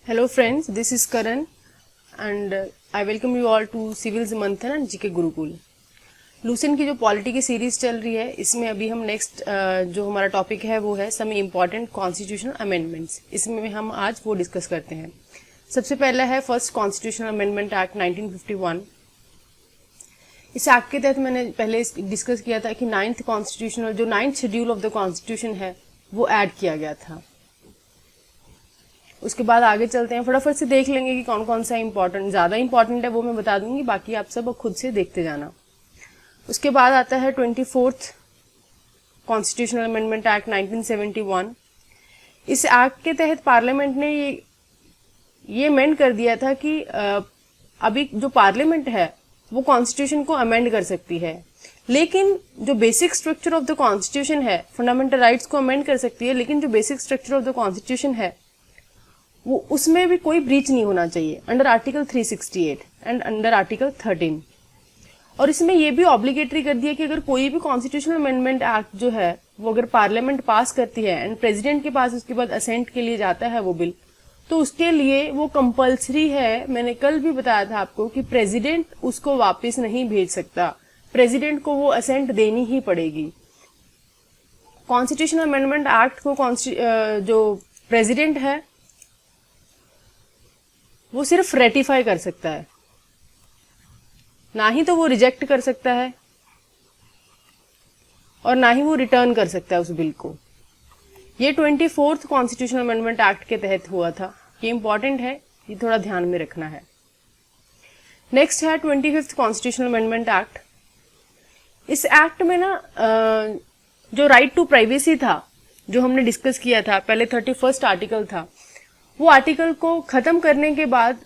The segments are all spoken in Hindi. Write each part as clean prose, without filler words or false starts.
Hello friends, this is Karan and I welcome you all to Civils Manthan and GK Gurukul. Lucent की जो पॉलिटी की सीरीज चल रही है, इसमें अभी हम नेक्स्ट जो हमारा टॉपिक है वो है सम इम्पॉर्टेंट कॉन्स्टिट्यूशनल अमेंडमेंट्स। इसमें हम आज वो डिस्कस करते हैं। सबसे पहला है फर्स्ट कॉन्स्टिट्यूशनल अमेंडमेंट एक्ट 1951। इस एक्ट के तहत मैंने पहले डिस्कस किया था कि ninth schedule of the constitution है वो ऐड किया गया था। उसके बाद आगे चलते हैं, फटाफट से देख लेंगे कि कौन कौन सा इंपॉर्टेंट, ज्यादा इंपॉर्टेंट है वो मैं बता दूंगी, बाकी आप सब खुद से देखते जाना। उसके बाद आता है 24th कॉन्स्टिट्यूशनल अमेंडमेंट एक्ट 1971। इस एक्ट के तहत पार्लियामेंट ने ये अमेंड कर दिया था कि अभी जो पार्लियामेंट है वो कॉन्स्टिट्यूशन को अमेंड कर सकती है, लेकिन जो basic structure of the constitution है, फंडामेंटल राइट्स को अमेंड कर सकती है, लेकिन जो basic structure of the constitution है वो उसमें भी कोई ब्रीच नहीं होना चाहिए under article 368 and under article 13। और इसमें यह भी ऑब्लिगेटरी कर दिया कि अगर कोई भी कॉन्स्टिट्यूशनल अमेंडमेंट एक्ट जो है वो अगर पार्लियामेंट पास करती है एंड प्रेसिडेंट के पास उसके बाद असेंट के लिए जाता है वो बिल, तो उसके लिए वो कंपल्सरी है। मैंने कल भी बताया था आपको कि प्रेसिडेंट उसको वापस नहीं भेज सकता, प्रेसिडेंट को वो असेंट देनी ही पड़ेगी। कॉन्स्टिट्यूशनल अमेंडमेंट एक्ट को जो प्रेसिडेंट है वो सिर्फ रेटिफाई कर सकता है, ना ही तो वो रिजेक्ट कर सकता है और ना ही वो रिटर्न कर सकता है उस बिल को। ये 24th कॉन्स्टिट्यूशनल अमेंडमेंट एक्ट के तहत हुआ था। ये इंपॉर्टेंट है, ये थोड़ा ध्यान में रखना है। नेक्स्ट है 25th कॉन्स्टिट्यूशनल अमेंडमेंट एक्ट। इस एक्ट में ना जो राइट टू प्राइवेसी था जो हमने डिस्कस किया था पहले, 31st आर्टिकल था, वो आर्टिकल को खत्म करने के बाद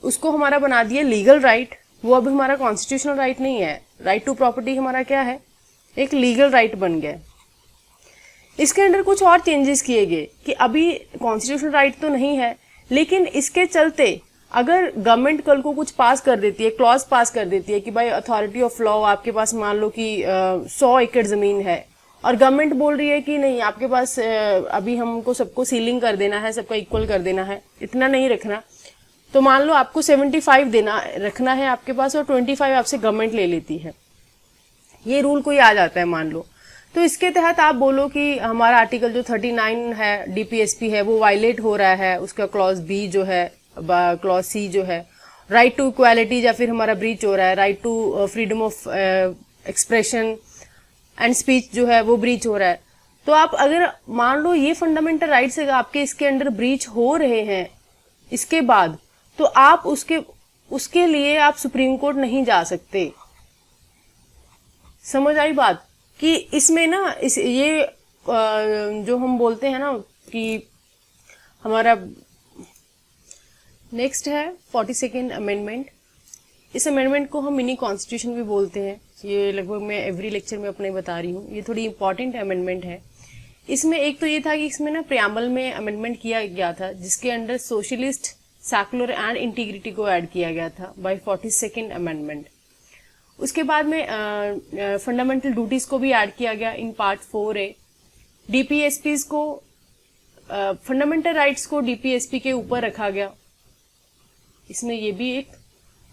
उसको हमारा बना दिया लीगल राइट। वो अब हमारा कॉन्स्टिट्यूशनल राइट नहीं है। राइट टू प्रॉपर्टी हमारा क्या है, एक लीगल राइट बन गया। इसके अंदर कुछ और चेंजेस किए गए कि अभी कॉन्स्टिट्यूशनल राइट तो नहीं है, लेकिन इसके चलते अगर गवर्नमेंट कल को कुछ पास कर देती है, क्लॉज पास कर देती है कि भाई अथॉरिटी ऑफ लॉ, आपके पास मान लो कि 100 एकड़ जमीन है और गवर्नमेंट बोल रही है कि नहीं, आपके पास अभी हमको सबको सीलिंग कर देना है, सबका इक्वल कर देना है, इतना नहीं रखना, तो मान लो आपको 75 रखना है आपके पास और 25 आपसे गवर्नमेंट ले लेती है। ये रूल कोई आ जाता है मान लो, तो इसके तहत आप बोलो कि हमारा आर्टिकल जो 39 है डीपीएसपी है वो वायलेट हो रहा है, उसका क्लॉज बी जो है, क्लॉज सी जो है, राइट टू इक्वालिटी या फिर हमारा ब्रीच हो रहा है, right to freedom of expression and speech जो है वो ब्रीच हो रहा है। तो आप अगर मान लो ये फंडामेंटल राइट्स आपके इसके अंडर ब्रीच हो रहे हैं इसके बाद, तो आप उसके लिए आप सुप्रीम कोर्ट नहीं जा सकते। समझ आई बात? कि इसमें ना ये जो हम बोलते हैं ना कि हमारा नेक्स्ट है 42nd अमेंडमेंट। इस अमेंडमेंट को हम मिनी कॉन्स्टिट्यूशन भी बोलते हैं। ये लगभग मैं एवरी लेक्चर में अपने बता रही हूँ। ये थोड़ी इंपॉर्टेंट अमेंडमेंट है। इसमें एक तो ये था कि इसमें ना प्रियाम्बल में अमेंडमेंट किया गया था जिसके under socialist, secular and integrity को ऐड किया गया था बाय 42nd अमेंडमेंट। उसके बाद में फंडामेंटल ड्यूटीज को भी ऐड किया गया इन पार्ट 4A। डीपीएसपीज को, फंडामेंटल राइट्स को डीपीएसपी के ऊपर रखा गया। इसमें ये भी एक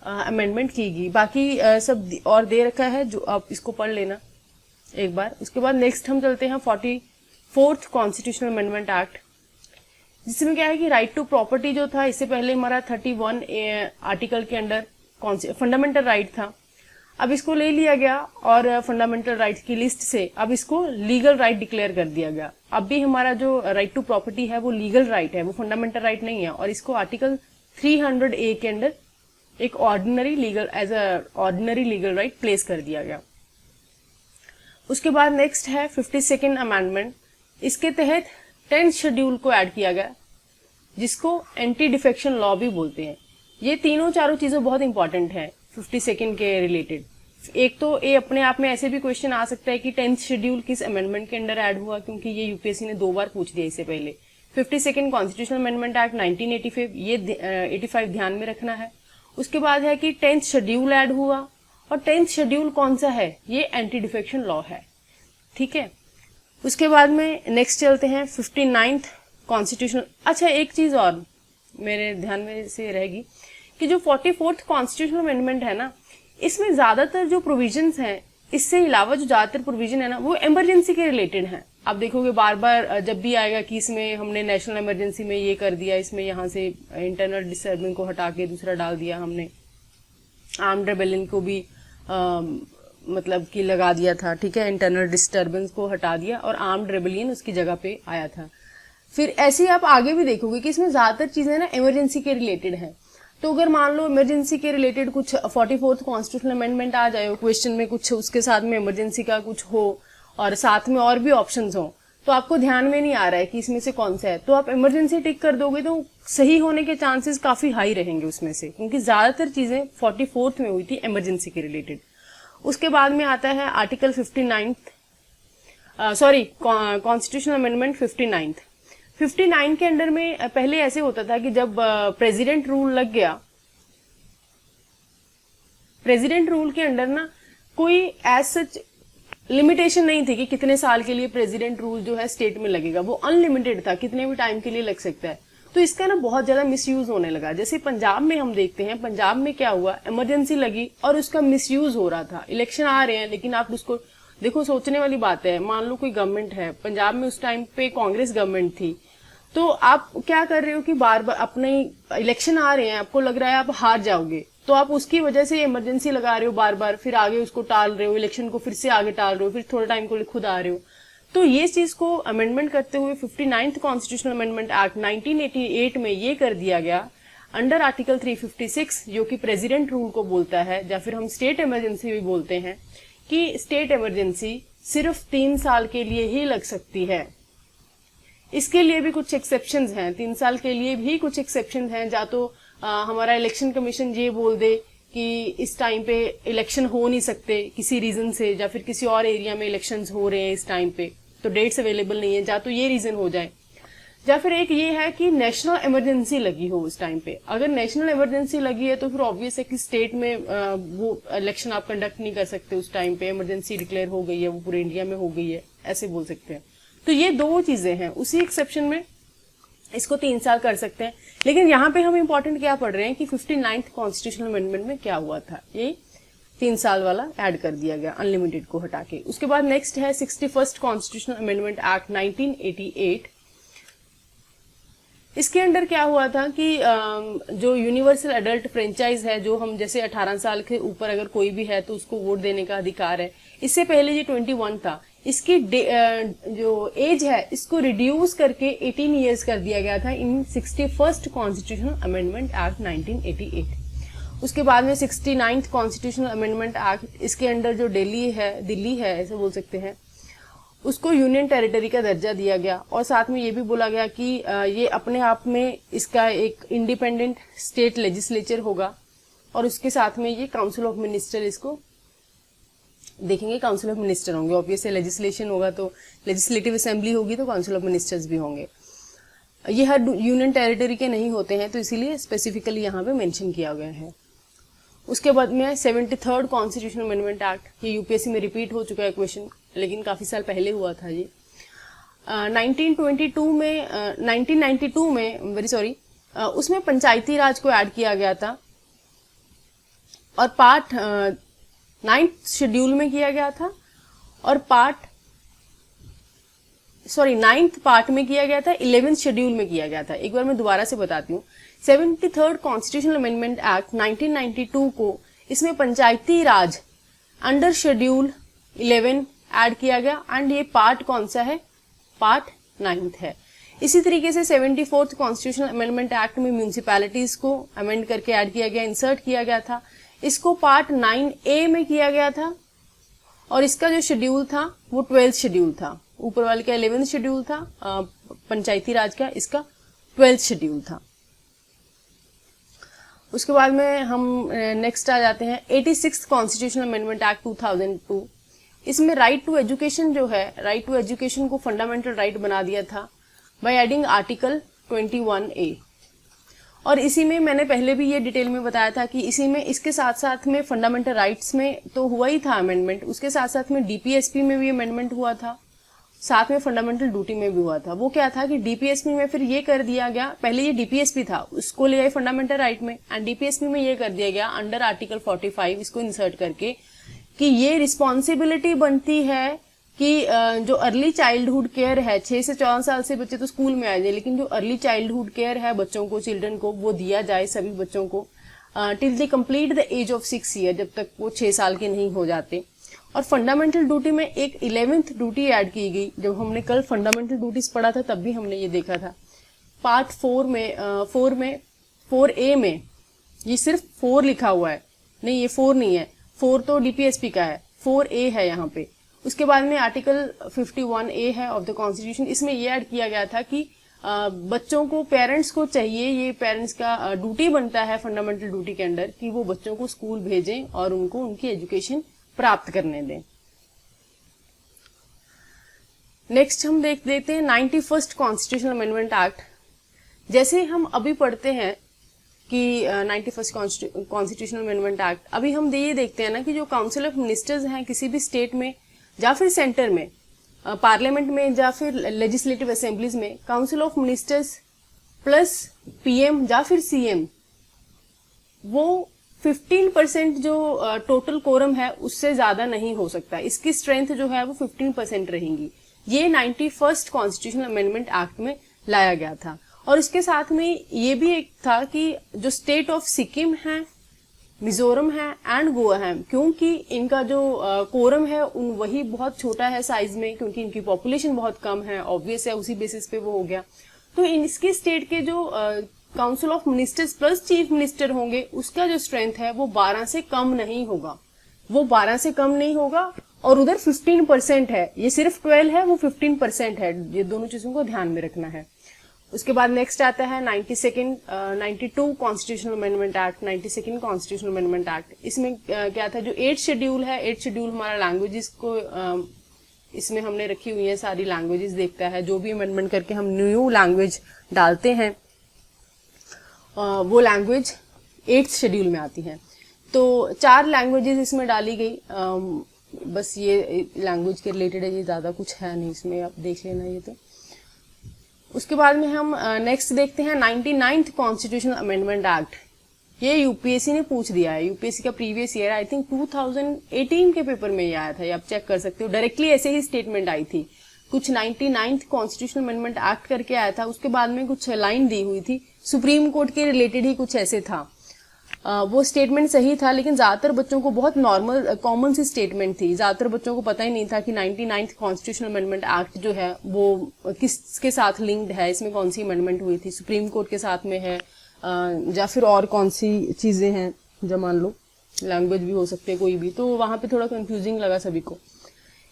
अमेंडमेंट की गई। बाकी सब और दे रखा है जो आप इसको पढ़ लेना एक बार। उसके बाद नेक्स्ट हम चलते हैं 44th कॉन्स्टिट्यूशनल अमेंडमेंट एक्ट, जिसमें क्या है कि राइट टू प्रॉपर्टी जो था, इससे पहले हमारा 31 आर्टिकल के अंडर फंडामेंटल राइट था, अब इसको ले लिया गया और फंडामेंटल राइट की लिस्ट से अब इसको लीगल राइट डिक्लेयर कर दिया गया। अब भी हमारा जो राइट टू प्रॉपर्टी है वो लीगल राइट है, वो फंडामेंटल राइट नहीं है, और इसको आर्टिकल 300A के अंदर एक ऑर्डिनरी लीगल राइट प्लेस कर दिया गया। उसके बाद नेक्स्ट है 52nd अमेंडमेंट। इसके तहत 10th शेड्यूल को ऐड किया गया जिसको एंटी डिफेक्शन लॉ भी बोलते हैं। ये तीनों चारों चीजें बहुत इंपॉर्टेंट है 52nd के रिलेटेड। एक तो ये अपने आप में ऐसे भी क्वेश्चन आ सकता है कि 10th शेड्यूल किस अमेंडमेंट के अंडर ऐड हुआ, क्योंकि ये यूपीएससी ने 2 बार पूछ दिया इससे पहले। 52nd कॉन्स्टिट्यूशनल अमेंडमेंट एक्ट 1985, ये 85 ध्यान में रखना है। उसके बाद है कि 10th शेड्यूल ऐड हुआ, और 10th शेड्यूल कौन सा है, ये एंटी डिफेक्शन लॉ है। ठीक है, उसके बाद में नेक्स्ट चलते हैं 59th कॉन्स्टिट्यूशनल। अच्छा, एक चीज और, मेरे ध्यान में से रहेगी कि जो 44th कॉन्स्टिट्यूशनल अमेंडमेंट है ना, इसमें ज्यादातर जो प्रोविजंस हैं, इससे अलावा जो ज्यादातर प्रोविजन है ना, वो इमरजेंसी के रिलेटेड हैं। आप देखोगे बार बार जब भी आएगा कि इसमें हमने नेशनल इमरजेंसी में ये कर दिया, इसमें यहाँ से इंटरनल डिस्टर्बेंस को हटा के दूसरा डाल दिया हमने, आर्म्ड रेबेलियन को भी मतलब कि लगा दिया था, ठीक है, इंटरनल डिस्टर्बेंस को हटा दिया और आर्म्ड रेबेलियन उसकी जगह पे आया था। फिर ऐसे ही आप आगे भी देखोगे कि इसमें ज्यादातर चीजें ना इमरजेंसी के रिलेटेड हैं। तो अगर मान लो इमरजेंसी के रिलेटेड कुछ 44th कॉन्स्टिट्यूशनल अमेंडमेंट आ जाए क्वेश्चन में, कुछ उसके साथ में इमरजेंसी का कुछ हो और साथ में और भी ऑप्शंस हो, तो आपको ध्यान में नहीं आ रहा है कि इसमें से कौन सा है, तो आप इमरजेंसी टिक कर दोगे तो सही होने के चांसेस काफी हाई रहेंगे उसमें से, क्योंकि ज्यादातर चीजें 44th में हुई थी इमरजेंसी के रिलेटेड। उसके बाद में आता है article 59th, sorry constitutional amendment 59 के अंडर में पहले ऐसे होता था कि जब प्रेसिडेंट रूल लग गया, प्रेसिडेंट रूल के अंडर ना कोई एज सच लिमिटेशन नहीं थी कि कितने साल के लिए प्रेसिडेंट रूल जो है स्टेट में लगेगा, वो अनलिमिटेड था, कितने भी टाइम के लिए लग सकता है। तो इसका ना बहुत ज्यादा मिसयूज होने लगा। जैसे पंजाब में हम देखते हैं, पंजाब में क्या हुआ, इमरजेंसी लगी और उसका मिसयूज हो रहा था। इलेक्शन आ रहे हैं लेकिन आप उसको देखो, सोचने वाली बात है, मान लो कोई गवर्नमेंट है पंजाब में, उस टाइम पे कांग्रेस गवर्नमेंट थी, तो आप क्या कर रहे हो कि बार बार अपने इलेक्शन आ रहे हैं, आपको लग रहा है आप हार जाओगे, तो आप उसकी वजह से इमरजेंसी लगा रहे हो बार बार, फिर आगे उसको टाल रहे हो, इलेक्शन को फिर से आगे टाल रहे हो, फिर थोड़े टाइम को खुद आ रहे हो। तो ये चीज को अमेंडमेंट करते हुए 59th कॉन्स्टिट्यूशनल अमेंडमेंट एक्ट 1988 में ये कर दिया गया अंडर आर्टिकल 356, जो कि प्रेसिडेंट रूल को बोलता है, या फिर हम स्टेट इमरजेंसी भी बोलते हैं, कि स्टेट इमरजेंसी सिर्फ 3 साल के लिए ही लग सकती है। इसके लिए भी कुछ एक्सेप्शंस हैं, 3 साल के लिए भी कुछ एक्सेप्शंस हैं। या तो हमारा इलेक्शन कमीशन ये बोल दे कि इस टाइम पे इलेक्शन हो नहीं सकते किसी रीजन से, या फिर किसी और एरिया में इलेक्शंस हो रहे हैं इस टाइम पे, तो डेट्स अवेलेबल नहीं है, या तो ये रीजन हो जाए, या फिर एक ये है कि नेशनल इमरजेंसी लगी हो उस टाइम पे। अगर नेशनल इमरजेंसी लगी है तो फिर ऑब्वियस है कि स्टेट में वो इलेक्शन आप कंडक्ट नहीं कर सकते उस टाइम पे, इमरजेंसी डिक्लेयर हो गई है, वो पूरे इंडिया में हो गई है, ऐसे बोल सकते हैं। तो ये दो चीजें हैं, उसी एक्सेप्शन में इसको 3 साल कर सकते हैं। लेकिन यहाँ पे हम इंपॉर्टेंट क्या पढ़ रहे हैं कि 59th कॉन्स्टिट्यूशनल अमेंडमेंट में क्या हुआ था, ये 3 साल वाला ऐड कर दिया गया अनलिमिटेड को हटा के। उसके बाद नेक्स्ट है 61st कॉन्स्टिट्यूशनल अमेंडमेंट एक्ट 1988। इसके अंडर क्या हुआ था कि जो यूनिवर्सल एडल्ट फ्रेंचाइज है, जो हम जैसे 18 साल के ऊपर अगर कोई भी है तो उसको वोट देने का अधिकार है, इससे पहले ये 21 था, इसकी जो एज है इसको रिड्यूस करके 18 इयर्स कर दिया गया था इन 61st कॉन्स्टिट्यूशनल अमेंडमेंट एक्ट 1988। उसके बाद में 69th कॉन्स्टिट्यूशनल अमेंडमेंट एक्ट, इसके अंडर जो दिल्ली है ऐसे बोल सकते हैं, उसको यूनियन टेरिटरी का दर्जा दिया गया, और साथ में ये भी बोला गया कि ये अपने आप में इसका एक इंडिपेंडेंट स्टेट लेजिस्लेचर होगा, और उसके साथ में ये काउंसिल ऑफ मिनिस्टर इसको देखेंगे, काउंसिल ऑफ मिनिस्टर होंगे। ऑब्वियसली लेजिस्लेशन होगा तो लेजिस्लेटिव असेंबली होगी तो काउंसिल ऑफ मिनिस्टर्स भी होंगे। ये हर यूनियन टेरिटरी के नहीं होते हैं, तो इसीलिए स्पेसिफिकली यहाँ पे मेंशन किया गया है। उसके बाद में 73rd कॉन्स्टिट्यूशनल अमेंडमेंट एक्ट, ये यूपीएससी में रिपीट हो चुका है क्वेश्चन, लेकिन काफी साल पहले हुआ था ये। 1992 में वेरी सॉरी, उसमें पंचायती राज को ऐड किया गया था, और पार्ट 9th शेड्यूल में किया गया था, और 9th पार्ट में किया गया था, 11th शेड्यूल में किया गया था। एक बार मैं दोबारा से बताती हूँ। 73rd कॉन्स्टिट्यूशनल अमेंडमेंट एक्ट 1992 को, इसमें पंचायती राज अंडर शेड्यूल 11 ऐड किया गया, एंड ये पार्ट कौन सा है, पार्ट 9th है। इसी तरीके से 74th कॉन्स्टिट्यूशनल अमेंडमेंट एक्ट में म्यूनिसिपैलिटीज को अमेंड करके ऐड किया गया, इंसर्ट किया गया था, इसको पार्ट 9A में किया गया था, और इसका जो शेड्यूल था वो 12th शेड्यूल था। ऊपर वाले का 11th शेड्यूल था पंचायती राज का, इसका 12th शेड्यूल था। उसके बाद में हम नेक्स्ट आ जाते हैं 86th कॉन्स्टिट्यूशनल अमेंडमेंट एक्ट 2002। इसमें राइट टू एजुकेशन जो है, राइट टू एजुकेशन को फंडामेंटल राइट बना दिया था बाय एडिंग आर्टिकल 21A। और इसी में मैंने पहले भी ये डिटेल में बताया था कि इसी में इसके साथ साथ में फंडामेंटल राइट्स में तो हुआ ही था अमेंडमेंट, उसके साथ साथ में डीपीएसपी में भी अमेंडमेंट हुआ था, साथ में फंडामेंटल ड्यूटी में भी हुआ था। वो क्या था कि डीपीएसपी में फिर ये कर दिया गया, पहले ये डीपीएसपी था उसको ले आए फंडामेंटल राइट में, एंड डीपीएसपी में ये कर दिया गया अंडर आर्टिकल 45 इसको इंसर्ट करके कि ये रिस्पॉन्सिबिलिटी बनती है कि जो अर्ली चाइल्डहुड केयर है, 6 से 14 साल से बच्चे तो स्कूल में आ जाए, लेकिन जो अर्ली चाइल्डहुड केयर है बच्चों को, चिल्ड्रन को, वो दिया जाए सभी बच्चों को till they complete the age of 6 year, जब तक वो 6 साल के नहीं हो जाते। और फंडामेंटल ड्यूटी में एक 11th ड्यूटी ऐड की गई। जब हमने कल फंडामेंटल ड्यूटीज पढ़ा था तब भी हमने ये देखा था। पार्ट 4A में ये सिर्फ 4 लिखा हुआ है, नहीं ये 4 नहीं है, 4 तो डीपीएसपी का है, 4A है यहाँ पे। उसके बाद में आर्टिकल 51A है ऑफ द कॉन्स्टिट्यूशन, इसमें ये ऐड किया गया था कि बच्चों को, पेरेंट्स को चाहिए, ये पेरेंट्स का ड्यूटी बनता है फंडामेंटल ड्यूटी के अंडर कि वो बच्चों को स्कूल भेजें और उनको उनकी एजुकेशन प्राप्त करने दें। नेक्स्ट हम देख लेते हैं 91st कॉन्स्टिट्यूशनल अमेंडमेंट एक्ट। जैसे हम अभी पढ़ते हैं कि 91st कॉन्स्टिट्यूशनल अमेंडमेंट एक्ट, अभी हम ये देखते हैं ना कि जो काउंसिल ऑफ मिनिस्टर्स हैं किसी भी स्टेट में या फिर सेंटर में, पार्लियामेंट में या फिर लेजिस्लेटिव असेंबलीज में, council of ministers plus PM या फिर सीएम, वो 15% जो टोटल कोरम है उससे ज्यादा नहीं हो सकता। इसकी स्ट्रेंथ जो है वो 15% रहेगी। ये 91st कॉन्स्टिट्यूशनल अमेंडमेंट एक्ट में लाया गया था। और इसके साथ में ये भी एक था कि जो स्टेट ऑफ सिक्किम है, मिजोरम है एंड गोवा है, क्योंकि इनका जो कोरम है उन वही बहुत छोटा है साइज में, क्योंकि इनकी पॉपुलेशन बहुत कम है, ऑब्वियस है, उसी बेसिस पे वो हो गया। तो इसके स्टेट के जो council of ministers plus chief minister होंगे उसका जो स्ट्रेंथ है वो 12 से कम नहीं होगा, वो 12 से कम नहीं होगा। और उधर 15% है, ये सिर्फ 12 है, वो 15% है। ये दोनों चीजों को ध्यान में रखना है। उसके बाद नेक्स्ट आता है 92 constitutional amendment act, 92nd constitutional amendment act. इसमें क्या था, जो 8th शेड्यूल है, 8th शेड्यूल हमारा लैंग्वेजेस को इसमें हमने रखी हुई है, सारी लैंग्वेजेस देखता है। जो भी अमेंडमेंट करके हम न्यू लैंग्वेज डालते हैं वो लैंग्वेज 8th शेड्यूल में आती है। तो 4 लैंग्वेजेस इसमें डाली गई, बस ये लैंग्वेज के रिलेटेड है, ये ज्यादा कुछ है नहीं इसमें, आप देख लेना ये तो। उसके बाद में हम नेक्स्ट देखते हैं 99th कॉन्स्टिट्यूशनल अमेंडमेंट एक्ट। ये यूपीएससी ने पूछ दिया है, यूपीएससी का प्रीवियस ईयर आई थिंक 2018 के पेपर में ये आया था, ये आप चेक कर सकते हो। डायरेक्टली ऐसे ही स्टेटमेंट आई थी, कुछ 99th कॉन्स्टिट्यूशनल अमेंडमेंट एक्ट करके आया था, उसके बाद में कुछ लाइन दी हुई थी सुप्रीम कोर्ट के रिलेटेड ही, कुछ ऐसे था। वो स्टेटमेंट सही था, लेकिन ज्यादातर बच्चों को बहुत नॉर्मल कॉमन सी स्टेटमेंट थी। ज्यादातर बच्चों को पता ही नहीं था कि 99th कॉन्स्टिट्यूशनल अमेंडमेंट एक्ट जो है वो किसके साथ लिंक्ड है, इसमें कौन सी अमेंडमेंट हुई थी, सुप्रीम कोर्ट के साथ में है या फिर और कौन सी चीजें हैं, जब मान लो लैंग्वेज भी हो सकती है कोई भी, तो वहां पे थोड़ा कंफ्यूजिंग लगा सभी को।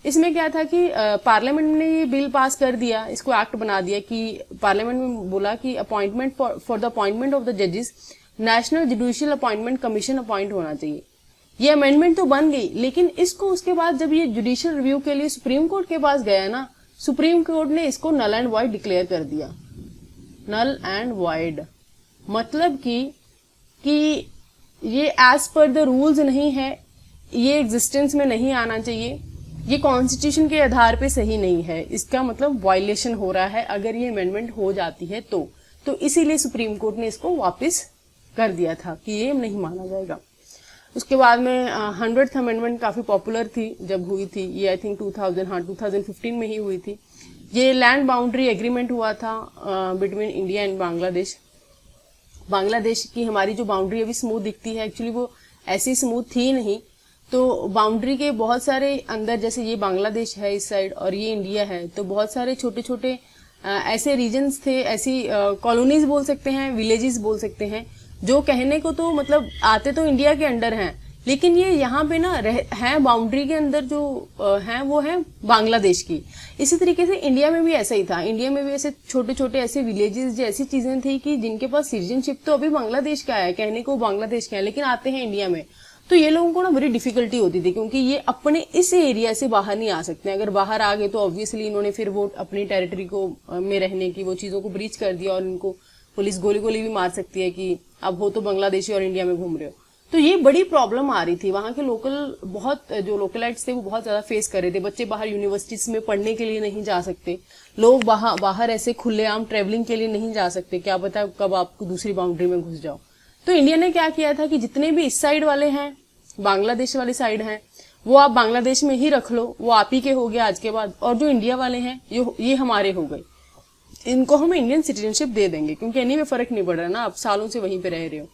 इसमें क्या था कि पार्लियामेंट ने ये बिल पास कर दिया, इसको एक्ट बना दिया कि पार्लियामेंट में बोला कि appointment for the appointment of the जजेस national judicial appointment commission appoint होना चाहिए। ये अमेंडमेंट तो बन गई, लेकिन इसको उसके बाद जब ये जुडिशियल रिव्यू के लिए सुप्रीम कोर्ट के पास गया ना, सुप्रीम कोर्ट ने इसको नल एंड वॉइड डिक्लेयर कर दिया। नल एंड वॉइड मतलब कि ये एज पर द रूल्स नहीं है, ये एग्जिस्टेंस में नहीं आना चाहिए, ये कॉन्स्टिट्यूशन के आधार पे सही नहीं है, इसका मतलब वायलेशन हो रहा है अगर ये अमेंडमेंट हो जाती है तो इसीलिए सुप्रीम कोर्ट ने इसको वापस कर दिया था कि ये नहीं माना जाएगा। उसके बाद में 100th अमेंडमेंट काफी पॉपुलर थी जब हुई थी, ये आई थिंक 2015 में ही हुई थी। ये लैंड बाउंड्री एग्रीमेंट हुआ था between India and Bangladesh. Bangladesh की हमारी जो बाउंड्री अभी स्मूथ दिखती है, एक्चुअली वो ऐसी स्मूथ थी नहीं। तो बाउंड्री के बहुत सारे अंदर, जैसे ये बांग्लादेश है इस साइड और ये इंडिया है, तो बहुत सारे छोटे छोटे ऐसे रीजन्स थे, ऐसी कॉलोनीज बोल सकते हैं, विलेजेस बोल सकते हैं, जो कहने को तो मतलब आते तो इंडिया के अंडर हैं, लेकिन ये यहाँ पे ना है बाउंड्री के अंदर जो हैं वो है बांग्लादेश की। इसी तरीके से इंडिया में भी ऐसा ही था, इंडिया में भी ऐसे छोटे छोटे ऐसे विलेजेस जैसी चीजें थी कि जिनके पास सिटीजनशिप तो अभी बांग्लादेश का है, कहने को बांग्लादेश का है, लेकिन आते हैं इंडिया में। तो ये लोगों को ना बड़ी डिफिकल्टी होती थी, क्योंकि ये अपने इस एरिया से बाहर नहीं आ सकते। अगर बाहर आ गए तो ऑब्वियसली इन्होंने फिर वो अपनी टेरिटरी को में रहने की वो चीजों को ब्रीच कर दिया, और इनको पुलिस गोली गोली भी मार सकती है कि अब हो तो बांग्लादेशी और इंडिया में घूम रहे हो। तो ये बड़ी प्रॉब्लम आ रही थी, वहाँ के लोकल बहुत जो लोकलाइट्स थे वो बहुत ज्यादा फेस कर रहे थे। बच्चे बाहर यूनिवर्सिटीज में पढ़ने के लिए नहीं जा सकते, लोग बाहर ऐसे खुलेआम ट्रेवलिंग के लिए नहीं जा सकते, क्या पता कब आप दूसरी बाउंड्री में घुस जाओ। तो इंडिया ने क्या किया था कि जितने भी इस साइड वाले हैं, बांग्लादेश वाली साइड हैं, वो आप बांग्लादेश में ही रख लो, वो आप ही के हो गए आज के बाद, और जो इंडिया वाले हैं ये हमारे हो गए, इनको हम इंडियन सिटीजनशिप दे देंगे, क्योंकि एनी में फर्क नहीं पड़ रहा ना, आप सालों से वहीं पे रह रहे हो।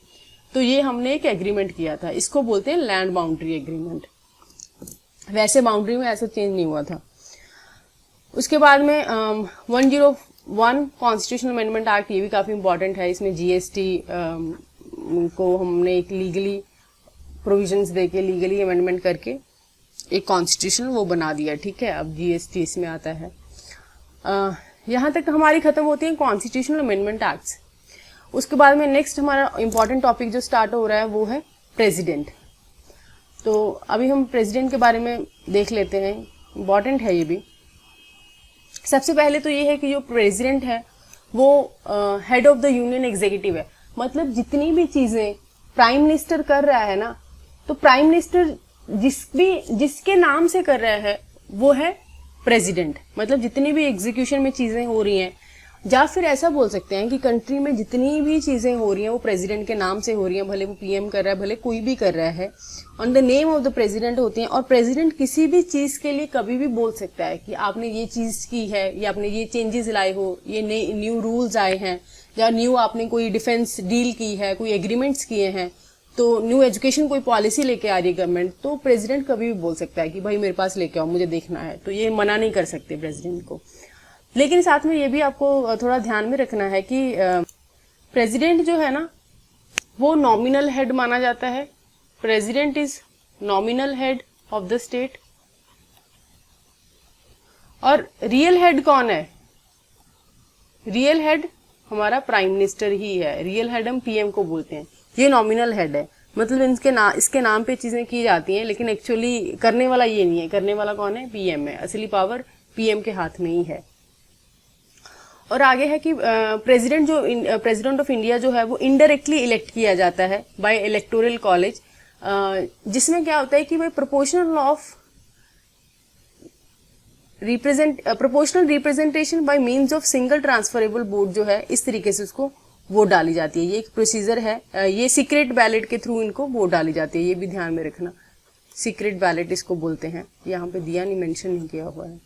तो ये हमने एक एग्रीमेंट किया था, इसको बोलते हैं लैंड बाउंड्री एग्रीमेंट। वैसे बाउंड्री में ऐसा चेंज नहीं हुआ था। उसके बाद में 101 कॉन्स्टिट्यूशनल अमेंडमेंट एक्ट, ये भी काफी इंपॉर्टेंट है। इसमें जीएसटी को हमने एक लीगली प्रोविजंस देके लीगली अमेंडमेंट करके एक कॉन्स्टिट्यूशन वो बना दिया, ठीक है। अब जीएसटी इसमें आता है। यहाँ तक हमारी खत्म होती है कॉन्स्टिट्यूशनल अमेंडमेंट एक्ट्स। उसके बाद में नेक्स्ट हमारा इंपॉर्टेंट टॉपिक जो स्टार्ट हो रहा है वो है प्रेसिडेंट। तो अभी हम प्रेसिडेंट के बारे में देख लेते हैं, इंपॉर्टेंट है ये भी। सबसे पहले तो ये है कि जो प्रेसिडेंट है वो head of the union executive है, मतलब जितनी भी चीजें प्राइम मिनिस्टर कर रहा है ना, तो प्राइम मिनिस्टर जिसके नाम से कर रहा है वो है प्रेसिडेंट। मतलब जितनी भी एग्जीक्यूशन में चीजें हो रही हैं, या फिर ऐसा बोल सकते हैं कि कंट्री में जितनी भी चीजें हो रही हैं वो प्रेसिडेंट के नाम से हो रही हैं, भले वो पीएम कर रहा है, भले कोई भी कर रहा है, on the name of the president होती हैं। और प्रेसिडेंट किसी भी चीज के लिए कभी भी बोल सकता है कि आपने ये चीज की है, या आपने ये चेंजेस लाए हो, ये नए न्यू रूल्स आए हैं, या न्यू आपने कोई डिफेंस डील की है, कोई एग्रीमेंट्स किए हैं, तो न्यू एजुकेशन कोई पॉलिसी लेके आ रही है गवर्नमेंट, तो प्रेसिडेंट कभी भी बोल सकता है कि भाई मेरे पास लेके आओ, मुझे देखना है। तो ये मना नहीं कर सकते प्रेसिडेंट को। लेकिन साथ में ये भी आपको थोड़ा ध्यान में रखना है कि प्रेसिडेंट जो है ना वो नॉमिनल हेड माना जाता है। President is nominal head of the state. और रियल हेड कौन है? रियल हेड हमारा प्राइम मिनिस्टर ही है। रियल हेड हम पीएम को बोलते हैं, ये नॉमिनल हेड है, मतलब इसके नाम पे चीजें की जाती हैं, लेकिन एक्चुअली करने वाला ये नहीं है। करने वाला कौन है? पीएम है। असली पावर पीएम के हाथ में ही है। और आगे है कि प्रेसिडेंट ऑफ इंडिया जो है वो इनडायरेक्टली इलेक्ट किया जाता है बाय इलेक्टोरल कॉलेज, जिसमें क्या होता है कि भाई proportional representation by means of single transferable vote जो है, इस तरीके से उसको वोट डाली जाती है। ये एक प्रोसीजर है, ये सीक्रेट बैलेट के थ्रू इनको वोट डाली जाती है, ये भी ध्यान में रखना। सीक्रेट बैलेट इसको बोलते हैं, यहाँ पे दिया नहीं, मेंशन नहीं किया हुआ है।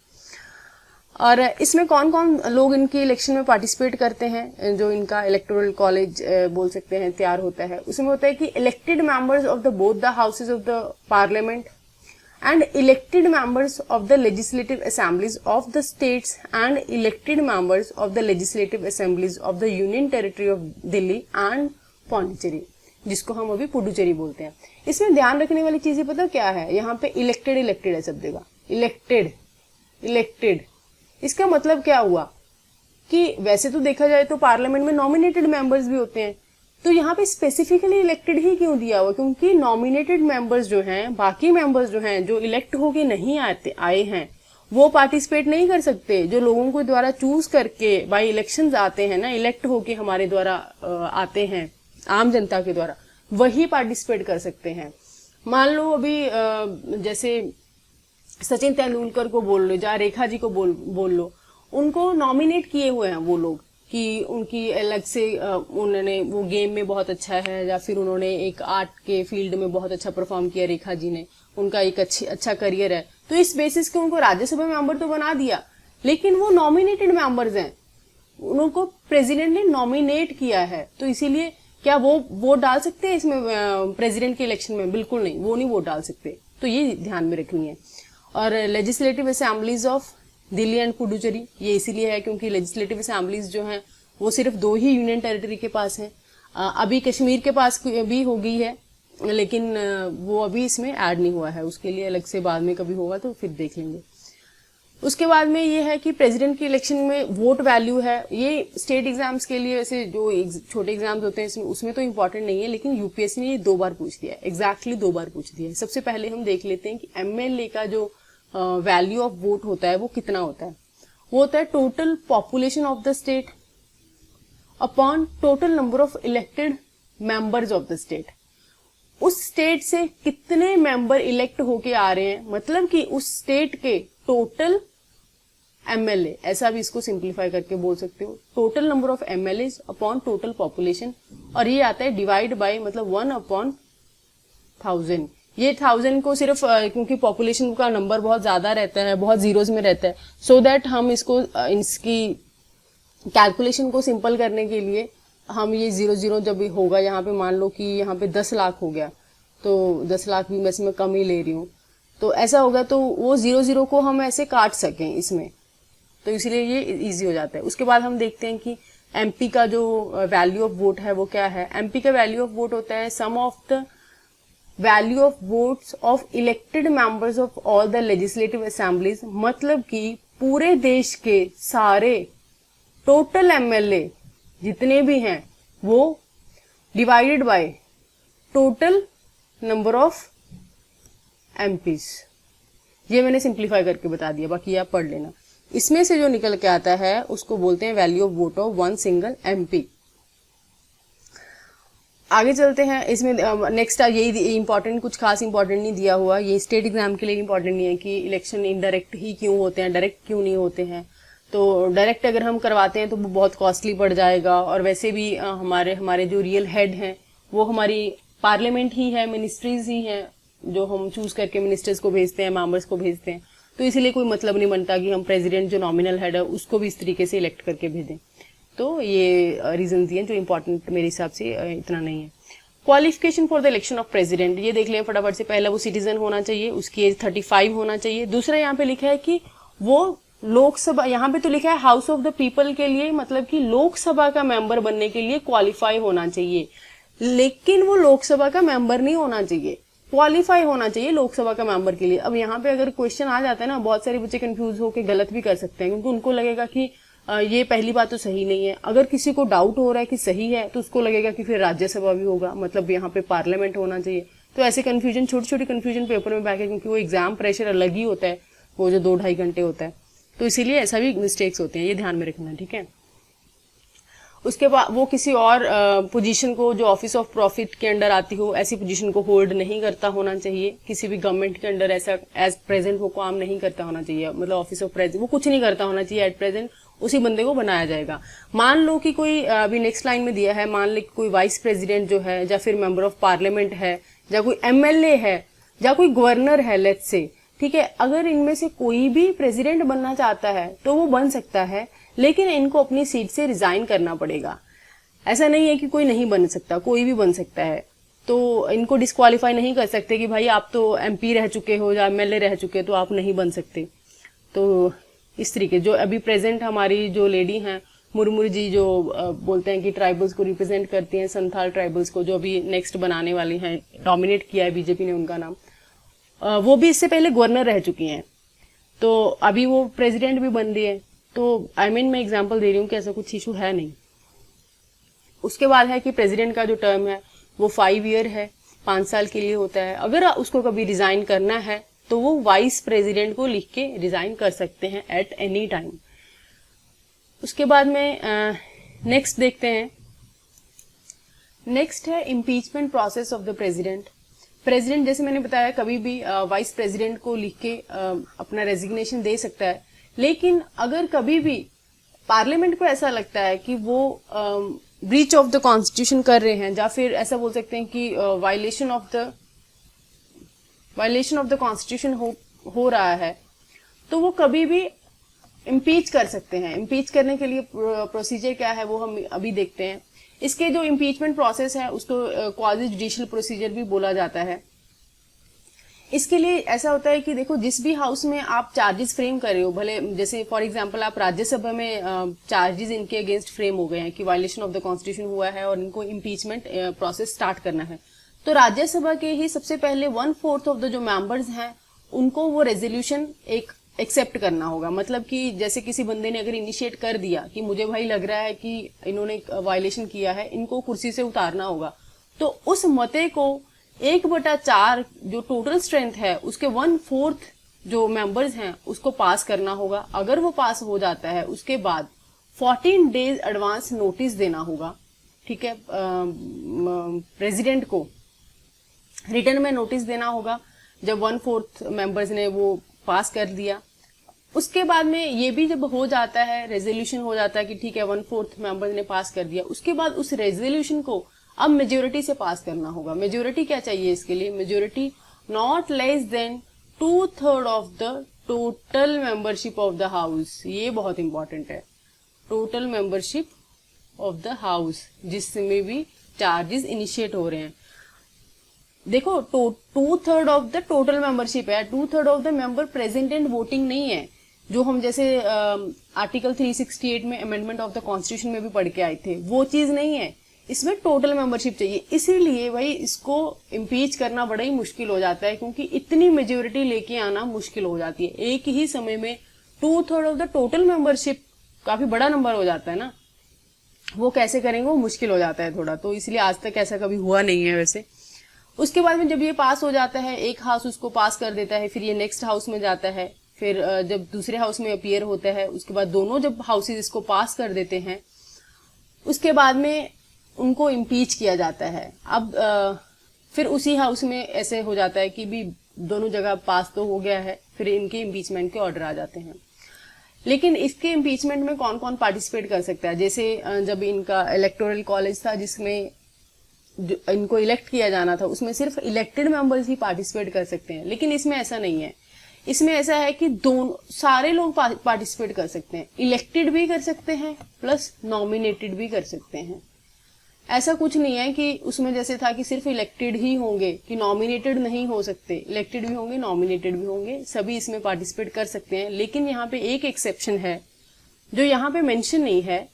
और इसमें कौन कौन लोग इनके इलेक्शन में पार्टिसिपेट करते हैं, जो इनका इलेक्टोरल कॉलेज बोल सकते हैं तैयार होता है, उसमें होता है कि elected members of the both the houses of the parliament and elected members of the legislative assemblies of the states and elected members of the legislative assemblies of the union territory of Delhi and Pondicherry, जिसको हम अभी पुडुचेरी बोलते हैं। इसमें ध्यान रखने वाली चीजें पता क्या है? यहाँ पे इलेक्टेड है सब जगह, इलेक्टेड। इसका मतलब क्या हुआ कि वैसे तो देखा जाए तो पार्लियामेंट में नॉमिनेटेड मेंबर्स भी होते हैं, तो यहाँ पे स्पेसिफिकली इलेक्टेड ही क्यों दिया हुआ? क्योंकि नॉमिनेटेड मेंबर्स जो हैं, बाकी मेंबर्स जो हैं, जो इलेक्ट होके नहीं आए हैं, वो पार्टिसिपेट नहीं कर सकते। जो लोगों को द्वारा चूज करके बाई इलेक्शंस आते हैं ना, इलेक्ट होके हमारे द्वारा आते हैं, आम जनता के द्वारा, वही पार्टिसिपेट कर सकते हैं। मान लो अभी जैसे सचिन तेंदुलकर को बोल लो, या रेखा जी को बोल लो, उनको नॉमिनेट किए हुए हैं वो लोग कि उनकी अलग से उन्होंने वो गेम में बहुत अच्छा है, या फिर उन्होंने एक आर्ट के फील्ड में बहुत अच्छा परफॉर्म किया, रेखा जी ने, उनका एक अच्छा करियर है, तो इस बेसिस के उनको राज्यसभा मेंबर तो बना दिया, लेकिन वो नॉमिनेटेड मेंबर्स हैं, उनको प्रेसिडेंट ने नॉमिनेट किया है। तो इसीलिए क्या वो वोट डाल सकते हैं इसमें प्रेसिडेंट के इलेक्शन में? बिल्कुल नहीं, वो नहीं वोट डाल सकते। तो ये ध्यान में रखनी है। और legislative assemblies of Delhi and Puducherry, ये इसीलिए है क्योंकि लेजिस्लेटिव असेंबलीज जो हैं वो सिर्फ 2 ही यूनियन टेरिटरी के पास हैं। अभी कश्मीर के पास भी हो गई है, लेकिन वो अभी इसमें ऐड नहीं हुआ है, उसके लिए अलग से बाद में कभी होगा तो फिर देख लेंगे। उसके बाद में ये है कि प्रेसिडेंट के इलेक्शन में वोट वैल्यू है। ये स्टेट एग्जाम्स के लिए, वैसे जो छोटे एग्जाम्स होते हैं उसमें तो इम्पोर्टेंट नहीं है, लेकिन यूपीएससी ने ये 2 बार पूछ दिया है, एग्जैक्टली 2 बार पूछ दिया है। सबसे पहले हम देख लेते हैं कि एमएलए का जो वैल्यू ऑफ वोट होता है वो कितना होता है। वो होता है total population of the state upon total number of elected members of the state. उस स्टेट से कितने मेंबर इलेक्ट होके आ रहे हैं, मतलब कि उस स्टेट के टोटल एमएलए, ऐसा भी इसको सिंप्लीफाई करके बोल सकते हो, total number of MLA upon total population, और ये आता है डिवाइड बाय मतलब 1/1000। ये 1000 को सिर्फ क्योंकि पॉपुलेशन का नंबर बहुत ज्यादा रहता है, बहुत जीरोज में रहता है, सो दैट हम इसको इसकी कैलकुलेशन को सिंपल करने के लिए हम ये 00 जब भी होगा, यहाँ पे मान लो कि यहाँ पे 10 लाख हो गया, तो 10 लाख भी वैसे मैं कम ही ले रही हूँ, तो ऐसा होगा तो वो 00 को हम ऐसे काट सकें इसमें, तो इसलिए ये इजी हो जाता है। उसके बाद हम देखते हैं कि एमपी का जो वैल्यू ऑफ वोट है वो क्या है। एमपी का वैल्यू ऑफ वोट होता है sum of the value of votes of elected members of all the legislative assemblies, मतलब कि पूरे देश के सारे टोटल एमएलए जितने भी हैं वो divided by total number of MPs. ये मैंने सिंप्लीफाई करके बता दिया, बाकी आप पढ़ लेना। इसमें से जो निकल के आता है उसको बोलते हैं value of vote of one single MP. आगे चलते हैं, इसमें नेक्स्ट यही इंपॉर्टेंट, कुछ खास इंपॉर्टेंट नहीं दिया हुआ, ये स्टेट एग्जाम के लिए इंपॉर्टेंट नहीं है कि इलेक्शन इनडायरेक्ट ही क्यों होते हैं, डायरेक्ट क्यों नहीं होते हैं। तो डायरेक्ट अगर हम करवाते हैं तो वो बहुत कॉस्टली पड़ जाएगा, और वैसे भी हमारे जो रियल हेड हैं वो हमारी पार्लियामेंट ही है, मिनिस्ट्रीज ही हैं, जो हम चूज करके मिनिस्टर्स को भेजते हैं, मेंबर्स को भेजते हैं, तो इसीलिए कोई मतलब नहीं बनता कि हम प्रेसिडेंट जो नॉमिनल हेड है उसको भी इस तरीके से इलेक्ट करके भेजें। तो ये रीजन दिए जो इंपॉर्टेंट मेरे हिसाब से इतना नहीं है। Qualification for the election of president, ये देख लें फटाफट से। पहला वो सिटीजन होना चाहिए, उसकी एज 35 होना चाहिए। दूसरा यहाँ पे लिखा है कि वो लोकसभा, यहाँ पे तो लिखा है हाउस ऑफ द पीपल के लिए, मतलब कि लोकसभा का मेंबर बनने के लिए क्वालिफाई होना चाहिए, लेकिन वो लोकसभा का मेंबर नहीं होना चाहिए, क्वालिफाई होना चाहिए लोकसभा का मेंबर के लिए। अब यहाँ पे अगर क्वेश्चन आ जाता है ना, बहुत सारे बच्चे कंफ्यूज होकर गलत भी कर सकते हैं, क्योंकि उनको लगेगा कि ये पहली बात तो सही नहीं है। अगर किसी को डाउट हो रहा है कि सही है तो उसको लगेगा कि फिर राज्यसभा भी होगा, मतलब यहाँ पे पार्लियामेंट होना चाहिए। तो ऐसे कंफ्यूजन, छोटी छोटी कंफ्यूजन पेपर में बैठे, क्योंकि वो एग्जाम प्रेशर अलग ही होता है, वो जो 2-2.5 घंटे होता है, तो इसीलिए ऐसा भी मिस्टेक्स होते हैं, ये ध्यान में रखना, ठीक है। उसके बाद वो किसी और पोजीशन को जो ऑफिस ऑफ प्रॉफिट के अंडर आती हो, ऐसी पोजीशन को होल्ड नहीं करता होना चाहिए। किसी भी गवर्नमेंट के अंडर ऐसा एज प्रेजेंट वो काम नहीं करता होना चाहिए, मतलब ऑफिस ऑफ प्रेजेंट वो कुछ नहीं करता होना चाहिए एट प्रेजेंट, उसी बंदे को बनाया जाएगा। मान लो कि कोई अभी नेक्स्ट लाइन में दिया है, मान लो कि कोई वाइस प्रेसिडेंट जो है, या फिर मेंबर ऑफ पार्लियामेंट है, या कोई एमएलए है, या कोई गवर्नर है, लेट्स से, ठीक है। अगर इनमें से कोई भी प्रेसिडेंट बनना चाहता है तो वो बन सकता है, लेकिन इनको अपनी सीट से रिजाइन करना पड़ेगा। ऐसा नहीं है कि कोई नहीं बन सकता, कोई भी बन सकता है, तो इनको डिस्क्वालीफाई नहीं कर सकते कि भाई आप तो एमपी रह चुके हो या एमएलए रह चुके हो तो आप नहीं बन सकते। तो इस तरीके जो अभी प्रेजेंट हमारी जो लेडी हैं मुर्मू जी, जो बोलते हैं कि ट्राइबल्स को रिप्रेजेंट करती हैं, संथाल ट्राइबल्स को, जो अभी नेक्स्ट बनाने वाली हैं, डोमिनेट किया है बीजेपी ने उनका नाम, वो भी इससे पहले गवर्नर रह चुकी हैं, तो अभी वो प्रेसिडेंट भी बन रही है। तो मैं एग्जांपल दे रही हूँ कि ऐसा कुछ इशू है नहीं। उसके बाद है कि प्रेसिडेंट का जो टर्म है वो 5 ईयर है, 5 साल के लिए होता है। अगर उसको कभी रिजाइन करना है तो वो वाइस प्रेसिडेंट को लिख के रिजाइन कर सकते हैं एट एनी टाइम। उसके बाद में नेक्स्ट देखते हैं, नेक्स्ट है impeachment process of the president. President जैसे मैंने बताया कभी भी वाइस प्रेसिडेंट को लिख के अपना रेजिग्नेशन दे सकता है, लेकिन अगर कभी भी पार्लियामेंट को ऐसा लगता है कि वो ब्रीच ऑफ द कॉन्स्टिट्यूशन कर रहे हैं, या फिर ऐसा बोल सकते हैं कि वायलेशन ऑफ द कॉन्स्टिट्यूशन हो रहा है, तो वो कभी भी इम्पीच कर सकते हैं। इम्पीच करने के लिए प्रोसीजर क्या है वो हम अभी देखते हैं। इसके जो इम्पीचमेंट प्रोसेस है उसको क्वाजी जुडिशियल प्रोसीजर भी बोला जाता है। इसके लिए ऐसा होता है कि देखो, जिस भी हाउस में आप चार्जेस फ्रेम कर रहे हो, भले जैसे फॉर एग्जांपल आप राज्यसभा में चार्जेस इनके अगेंस्ट फ्रेम हो गए हैं कि वायलेशन ऑफ द कॉन्स्टिट्यूशन हुआ है और इनको इम्पीचमेंट प्रोसेस स्टार्ट करना है, तो राज्यसभा के ही सबसे पहले 1/4 ऑफ द जो मेंबर्स हैं उनको वो रेजोल्यूशन एक एक्सेप्ट करना होगा। मतलब कि जैसे किसी बंदे ने अगर इनिशिएट कर दिया कि मुझे भाई लग रहा है कि इन्होंने वायलेशन किया है, इनको कुर्सी से उतारना होगा, तो उस मते को 1/4 जो टोटल स्ट्रेंथ है उसके 1/4 जो मेंबर्स हैं उसको पास करना होगा। अगर वो पास हो जाता है उसके बाद 14 डेज एडवांस नोटिस देना होगा, ठीक है, प्रेसिडेंट को, रिटर्न में नोटिस देना होगा जब 1/4 मेंबर्स ने वो पास कर दिया। उसके बाद में ये भी जब हो जाता है, रेजोल्यूशन हो जाता है कि ठीक है 1/4 मेंबर्स ने पास कर दिया, उसके बाद उस रेजोल्यूशन को अब मेजोरिटी से पास करना होगा। मेजोरिटी क्या चाहिए इसके लिए? Majority not less than 2/3 of the total membership of the house. ये बहुत इंपॉर्टेंट है, total membership of the house जिसमें भी चार्जेस इनिशिएट हो रहे हैं। देखो 2/3 ऑफ द टोटल मेंबरशिप है, 2/3 of the member present and voting नहीं है, जो हम जैसे आर्टिकल 368 में अमेंडमेंट ऑफ द कॉन्स्टिट्यूशन में भी पढ़ के आए थे, वो चीज नहीं है। इसमें टोटल मेंबरशिप चाहिए, इसीलिए भाई इसको इम्पीच करना बड़ा ही मुश्किल हो जाता है, क्योंकि इतनी मेजोरिटी लेके आना मुश्किल हो जाती है। एक ही समय में 2/3 ऑफ द टोटल मेंबरशिप काफी बड़ा नंबर हो जाता है ना, वो कैसे करेंगे, वो मुश्किल हो जाता है थोड़ा, तो इसलिए आज तक ऐसा कभी हुआ नहीं है वैसे। उसके बाद में जब ये पास हो जाता है, एक हाउस उसको पास कर देता है, फिर ये नेक्स्ट हाउस में जाता है, फिर जब दूसरे हाउस में अपीयर होता है, उसके बाद दोनों जब हाउसेज इसको पास कर देते हैं, उसके बाद में उनको इम्पीच किया जाता है। अब फिर उसी हाउस में ऐसे हो जाता है कि भी दोनों जगह पास तो हो गया है, फिर इनके इम्पीचमेंट के ऑर्डर आ जाते हैं। लेकिन इसके इम्पीचमेंट में कौन कौन पार्टिसिपेट कर सकता है? जैसे जब इनका इलेक्टोरल कॉलेज था जिसमें इनको इलेक्ट किया जाना था, उसमें सिर्फ इलेक्टेड मेंबर्स ही पार्टिसिपेट कर सकते हैं, लेकिन इसमें ऐसा नहीं है। इसमें ऐसा है कि दोनों सारे लोग पार्टिसिपेट कर सकते हैं, इलेक्टेड भी कर सकते हैं प्लस नॉमिनेटेड भी कर सकते हैं। ऐसा कुछ नहीं है कि उसमें जैसे था कि सिर्फ इलेक्टेड ही होंगे, कि नॉमिनेटेड नहीं हो सकते, इलेक्टेड भी होंगे नॉमिनेटेड भी होंगे, सभी इसमें पार्टिसिपेट कर सकते हैं। लेकिन यहाँ पे एक एक्सेप्शन है जो यहाँ पे मेंशन नहीं है,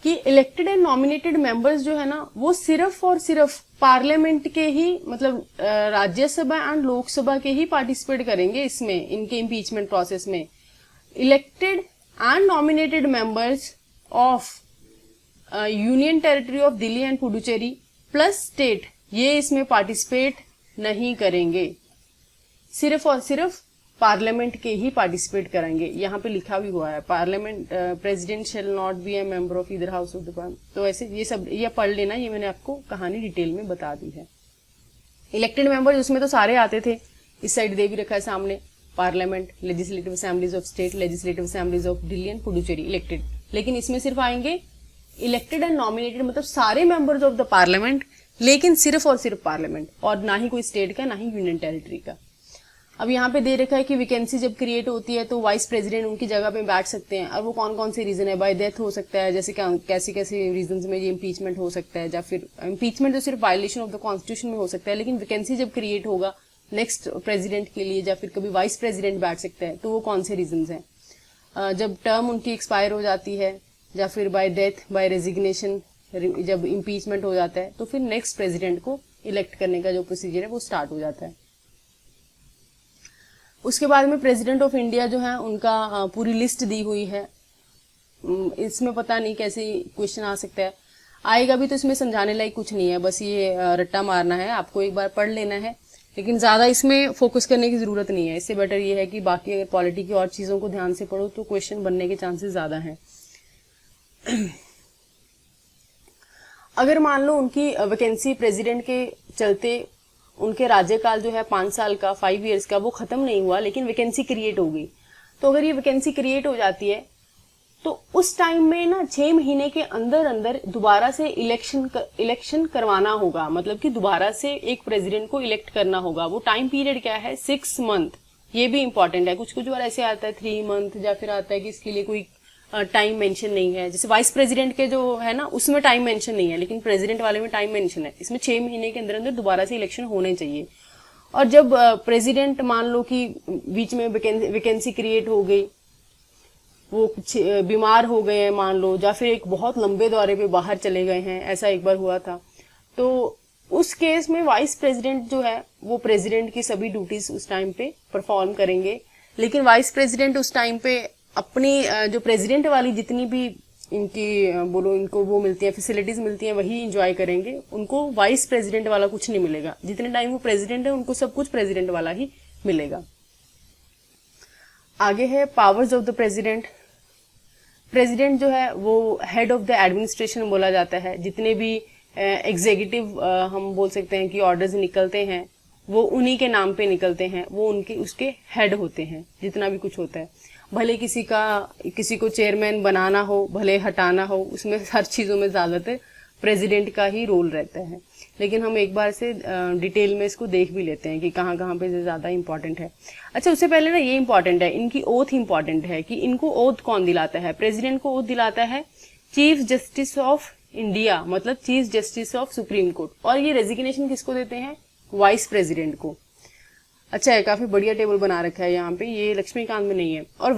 कि इलेक्टेड एंड नॉमिनेटेड मेंबर्स जो है ना, वो सिर्फ और सिर्फ पार्लियामेंट के ही, मतलब राज्यसभा एंड लोकसभा के ही पार्टिसिपेट करेंगे इसमें, इनके इम्पीचमेंट प्रोसेस में। Elected and nominated members of union territory of Delhi and Puducherry plus state, ये इसमें पार्टिसिपेट नहीं करेंगे, सिर्फ और सिर्फ पार्लियामेंट के ही पार्टिसिपेट करेंगे। यहाँ पे लिखा भी हुआ है, parliament president shall not be A member of either house of the parliament. तो ऐसे ये सब ये पढ़ लेना, ये मैंने आपको कहानी डिटेल में बता दी है। इलेक्टेड मेंबर्स उसमें तो सारे आते थे, इस साइड दे भी रखा है सामने, parliament, legislative assemblies of state, legislative assemblies of Delhi and Puducherry, elected. लेकिन इसमें सिर्फ आएंगे इलेक्टेड एंड नॉमिनेटेड, मतलब सारे मेंबर्स ऑफ द पार्लियामेंट, लेकिन सिर्फ और सिर्फ पार्लियामेंट, और ना ही कोई स्टेट का ना ही यूनियन टेरिटरी का। अब यहाँ पे दे रखा है कि वैकेंसी जब क्रिएट होती है तो वाइस प्रेसिडेंट उनकी जगह पे बैठ सकते हैं, और वो कौन कौन से रीजन है? बाय डेथ हो सकता है, जैसे कैसे कैसे रीजन में ये इम्पीचमेंट हो सकता है, या फिर इम्पीचमेंट तो सिर्फ वायलेशन ऑफ द कॉन्स्टिट्यूशन में हो सकता है, लेकिन वैकेंसी जब क्रिएट होगा नेक्स्ट प्रेसिडेंट के लिए, या फिर कभी वाइस प्रेसिडेंट बैठ सकता है, तो वो कौन से रीजन है? जब टर्म उनकी एक्सपायर हो जाती है, या फिर बाय डेथ, बाय रेजिग्नेशन, जब इम्पीचमेंट हो जाता है, तो फिर नेक्स्ट प्रेसिडेंट को इलेक्ट करने का जो प्रोसीजर है वो स्टार्ट हो जाता है। उसके बाद में प्रेसिडेंट ऑफ इंडिया जो है उनका पूरी लिस्ट दी हुई है। इसमें पता नहीं कैसे क्वेश्चन आ सकता है, आएगा भी तो इसमें समझाने लायक कुछ नहीं है, बस ये रट्टा मारना है, आपको एक बार पढ़ लेना है, लेकिन ज्यादा इसमें फोकस करने की जरूरत नहीं है। इससे बेटर ये है कि बाकी अगर पॉलिटी की और चीजों को ध्यान से पढ़ो तो क्वेश्चन बनने के चांसेस ज्यादा हैं। अगर मान लो उनकी वैकेंसी प्रेसिडेंट के चलते उनके राज्यकाल जो है 5 साल का, 5 इयर्स का, वो खत्म नहीं हुआ, लेकिन वैकेंसी क्रिएट हो गई, तो अगर ये वैकेंसी क्रिएट हो जाती है तो उस टाइम में ना 6 महीने के अंदर अंदर दोबारा से इलेक्शन करवाना होगा, मतलब कि दोबारा से एक प्रेसिडेंट को इलेक्ट करना होगा। वो टाइम पीरियड क्या है? 6 मंथ। ये भी इंपॉर्टेंट है, कुछ कुछ बार ऐसे आता है 3 मंथ, या फिर आता है कि इसके लिए कोई टाइम मेंशन नहीं है। जैसे वाइस प्रेसिडेंट के जो है ना, उसमें टाइम मेंशन नहीं है, लेकिन प्रेसिडेंट वाले में टाइम मेंशन है। इसमें 6 महीने के अंदर अंदर दोबारा से इलेक्शन होने चाहिए। और जब प्रेसिडेंट मान लो कि बीच में वैकेंसी क्रिएट हो गई, वो बीमार हो गए हैं मान लो, या फिर एक बहुत लंबे दौरे पे बाहर चले गए हैं, ऐसा एक बार हुआ था, तो उस केस में वाइस प्रेसिडेंट जो है वो प्रेसिडेंट की सभी ड्यूटीज उस टाइम पे परफॉर्म करेंगे। लेकिन वाइस प्रेसिडेंट उस टाइम पे अपनी जो प्रेसिडेंट वाली जितनी भी इनकी बोलो इनको वो मिलती है, फैसिलिटीज मिलती हैं, वही एंजॉय करेंगे। उनको वाइस प्रेसिडेंट वाला कुछ नहीं मिलेगा। जितने टाइम वो प्रेसिडेंट है उनको सब कुछ प्रेसिडेंट वाला ही मिलेगा। आगे है powers of the president. President जो है वो हेड ऑफ द एडमिनिस्ट्रेशन बोला जाता है। जितने भी एग्जीक्यूटिव हम बोल सकते हैं कि ऑर्डर्स निकलते हैं वो उन्हीं के नाम पे निकलते हैं, वो उनके उसके हेड होते हैं जितना भी कुछ होता है। भले किसी को चेयरमैन बनाना हो, भले हटाना हो, उसमें हर चीज़ों में ज़्यादातर प्रेसिडेंट का ही रोल रहता है। लेकिन हम एक बार से डिटेल में इसको देख भी लेते हैं कि कहाँ कहाँ पे ज़्यादा इंपॉर्टेंट है। अच्छा, उससे पहले ना ये इंपॉर्टेंट है, इनकी ओथ इंपॉर्टेंट है कि इनको ओथ कौन दिलाता है। प्रेसिडेंट को ओथ दिलाता है चीफ जस्टिस ऑफ इंडिया, मतलब chief justice of supreme court. और ये रेजिग्नेशन किसको देते हैं? वाइस प्रेसिडेंट को। अच्छा है, काफी बढ़िया टेबल बना रखा है यहाँ पे, ये लक्ष्मीकांत में नहीं है। और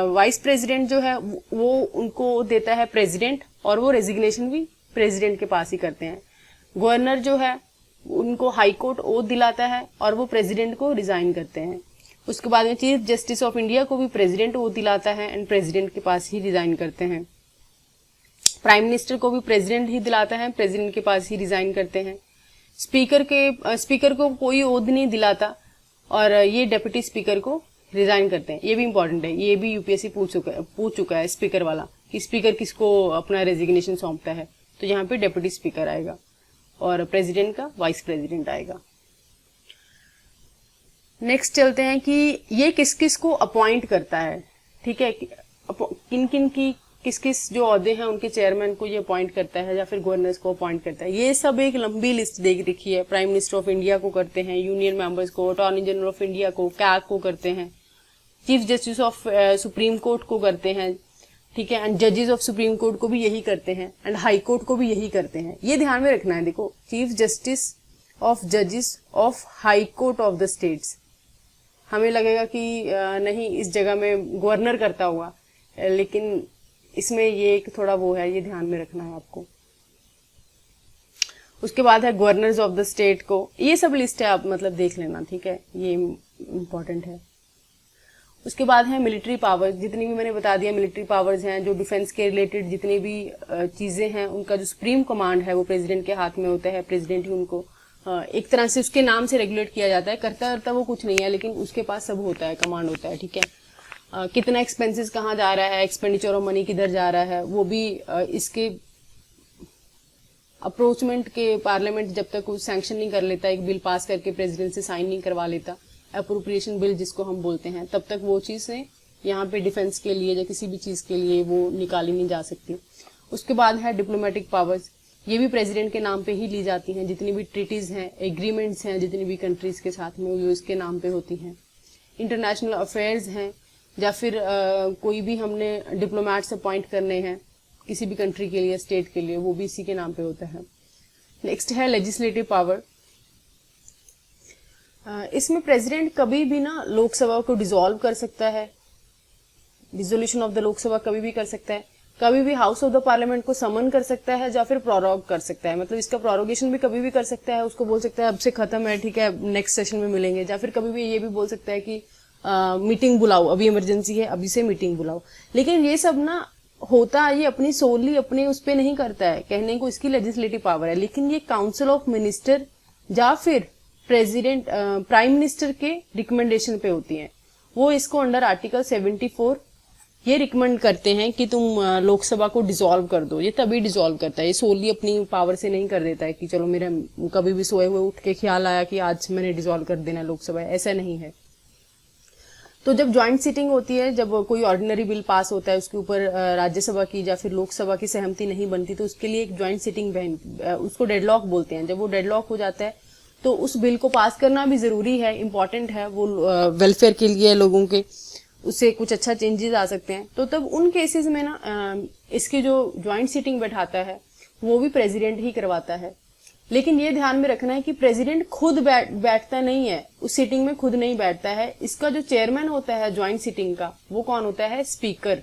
वाइस प्रेसिडेंट जो है वो उनको देता है प्रेसिडेंट, और वो रेजिग्नेशन भी प्रेसिडेंट के पास ही करते हैं। गवर्नर जो है उनको हाई कोर्ट ओथ दिलाता है और वो प्रेसिडेंट को रिजाइन करते हैं। उसके बाद में चीफ जस्टिस ऑफ इंडिया को भी प्रेसिडेंट ओथ दिलाता है एंड प्रेसिडेंट के पास ही रिजाइन करते हैं। प्राइम मिनिस्टर को भी प्रेसिडेंट ही दिलाता है, प्रेसिडेंट के पास ही रिजाइन करते हैं। स्पीकर को कोई ओथ नहीं दिलाता और ये डेप्यूटी स्पीकर को रिजाइन करते हैं। ये भी इंपॉर्टेंट है, ये भी यूपीएससी पूछ चुका है स्पीकर वाला कि स्पीकर किसको अपना रेजिग्नेशन सौंपता है। तो यहाँ पे डेप्यूटी स्पीकर आएगा और प्रेसिडेंट का वाइस प्रेसिडेंट आएगा। नेक्स्ट चलते हैं कि ये किस किस को अपॉइंट करता है। ठीक है, किन किन की किस किस जो ओहदे हैं उनके चेयरमैन को ये अपॉइंट करता है या फिर गवर्नर्स को अपॉइंट करता है। ये सब एक लंबी लिस्ट देख रखी है। प्राइम मिनिस्टर ऑफ इंडिया को करते हैं, यूनियन मेंबर्स को, अटॉर्नी जनरल ऑफ इंडिया को, कैग को करते हैं, chief justice of supreme court को करते हैं। ठीक है, एंड जजेस ऑफ सुप्रीम कोर्ट को भी यही करते हैं एंड हाई कोर्ट को भी यही करते हैं। ये ध्यान में रखना है। देखो, चीफ जस्टिस ऑफ जजेस of high court of the states, हमें लगेगा कि नहीं इस जगह में गवर्नर करता हुआ, लेकिन इसमें ये एक थोड़ा वो है, ये ध्यान में रखना है आपको। उसके बाद है गवर्नर्स ऑफ द स्टेट को, ये सब लिस्ट है, आप मतलब देख लेना। ठीक है, ये इम्पोर्टेंट है। उसके बाद है मिलिट्री पावर्स, जितनी भी मैंने बता दिया मिलिट्री पावर्स हैं, जो डिफेंस के रिलेटेड जितनी भी चीजें हैं उनका जो सुप्रीम कमांड है वो प्रेसिडेंट के हाथ में होता है। प्रेसिडेंट ही उनको एक तरह से उसके नाम से रेगुलेट किया जाता है। करता वो कुछ नहीं है, लेकिन उसके पास सब होता है, कमांड होता है। ठीक है, कितना एक्सपेंसेस कहाँ जा रहा है, एक्सपेंडिचर ऑफ मनी किधर जा रहा है, वो भी इसके अप्रोचमेंट के पार्लियामेंट जब तक वो सैंक्शन नहीं कर लेता, एक बिल पास करके प्रेसिडेंट से साइन नहीं करवा लेता, अप्रोप्रिएशन बिल जिसको हम बोलते हैं, तब तक वो चीजें यहाँ पे डिफेंस के लिए या किसी भी चीज के लिए वो निकाली नहीं जा सकती। उसके बाद है डिप्लोमेटिक पावर्स, ये भी प्रेसिडेंट के नाम पे ही ली जाती हैं। जितनी भी ट्रीटीज हैं, एग्रीमेंट्स हैं, जितनी भी कंट्रीज के साथ में वो इसके नाम पे होती हैं। इंटरनेशनल अफेयर्स हैं, या फिर कोई भी हमने डिप्लोमेट्स अपॉइंट करने हैं किसी भी कंट्री के लिए, स्टेट के लिए, वो भी इसी के नाम पे होता है। नेक्स्ट है लेजिस्लेटिव पावर। इसमें प्रेसिडेंट कभी भी ना लोकसभा को डिसॉल्व कर सकता है, डिसोल्यूशन ऑफ द लोकसभा कभी भी कर सकता है, कभी भी हाउस ऑफ द पार्लियामेंट को समन कर सकता है या फिर प्रोरोग कर सकता है, मतलब इसका प्रोरोगेशन भी कभी भी कर सकता है। उसको बोल सकता है अब से खत्म है, ठीक है, नेक्स्ट सेशन में मिलेंगे। या फिर कभी भी ये भी बोल सकता है कि मीटिंग बुलाओ, अभी इमरजेंसी है, अभी से मीटिंग बुलाओ। लेकिन ये सब ना होता ये अपनी सोली अपने उस पर नहीं करता है, कहने को इसकी लेजिस्लेटिव पावर है, लेकिन ये काउंसिल ऑफ मिनिस्टर या फिर प्रेसिडेंट प्राइम मिनिस्टर के रिकमेंडेशन पे होती हैं। वो इसको अंडर आर्टिकल 74 ये रिकमेंड करते हैं कि तुम लोकसभा को डिसॉल्व कर दो। ये तभी डिसॉल्व करता है, ये सोली अपनी पावर से नहीं कर देता है कि चलो मेरा कभी भी सोए हुए उठ के ख्याल आया कि आज मैंने डिसॉल्व कर देना लोकसभा, ऐसा नहीं है। तो जब ज्वाइंट सीटिंग होती है, जब कोई ऑर्डिनरी बिल पास होता है, उसके ऊपर राज्यसभा की या फिर लोकसभा की सहमति नहीं बनती, तो उसके लिए एक ज्वाइंट सीटिंग उसको डेडलॉक बोलते हैं। जब वो डेडलॉक हो जाता है तो उस बिल को पास करना भी जरूरी है, इम्पोर्टेंट है, वो वेलफेयर के लिए लोगों के, उससे कुछ अच्छा चेंजेस आ सकते हैं। तो तब उन केसेस में ना इसकी जो ज्वाइंट सीटिंग बैठाता है वो भी प्रेसिडेंट ही करवाता है। लेकिन ये ध्यान में रखना है कि प्रेसिडेंट खुद बैठता नहीं है, उस सीटिंग में खुद नहीं बैठता है। इसका जो चेयरमैन होता है ज्वाइंट सीटिंग का, वो कौन होता है? स्पीकर।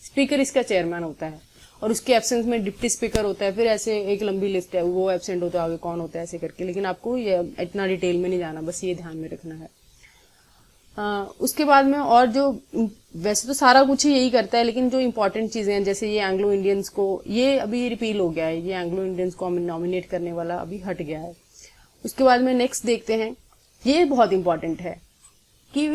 स्पीकर इसका चेयरमैन होता है और उसके एब्सेंस में डिप्टी स्पीकर होता है। फिर ऐसे एक लंबी लिस्ट है, वो एब्सेंट होता है, आगे कौन होता है, ऐसे करके। लेकिन आपको ये इतना डिटेल में नहीं जाना, बस ये ध्यान में रखना है। उसके बाद में और जो वैसे तो सारा कुछ ही यही करता है, लेकिन जो इंपॉर्टेंट चीजें हैं, जैसे ये एंग्लो इंडियंस को, ये अभी रिपील हो गया है, ये एंग्लो इंडियंस को नॉमिनेट करने वाला अभी हट गया है। उसके बाद में नेक्स्ट देखते हैं, ये बहुत इंपॉर्टेंट है कि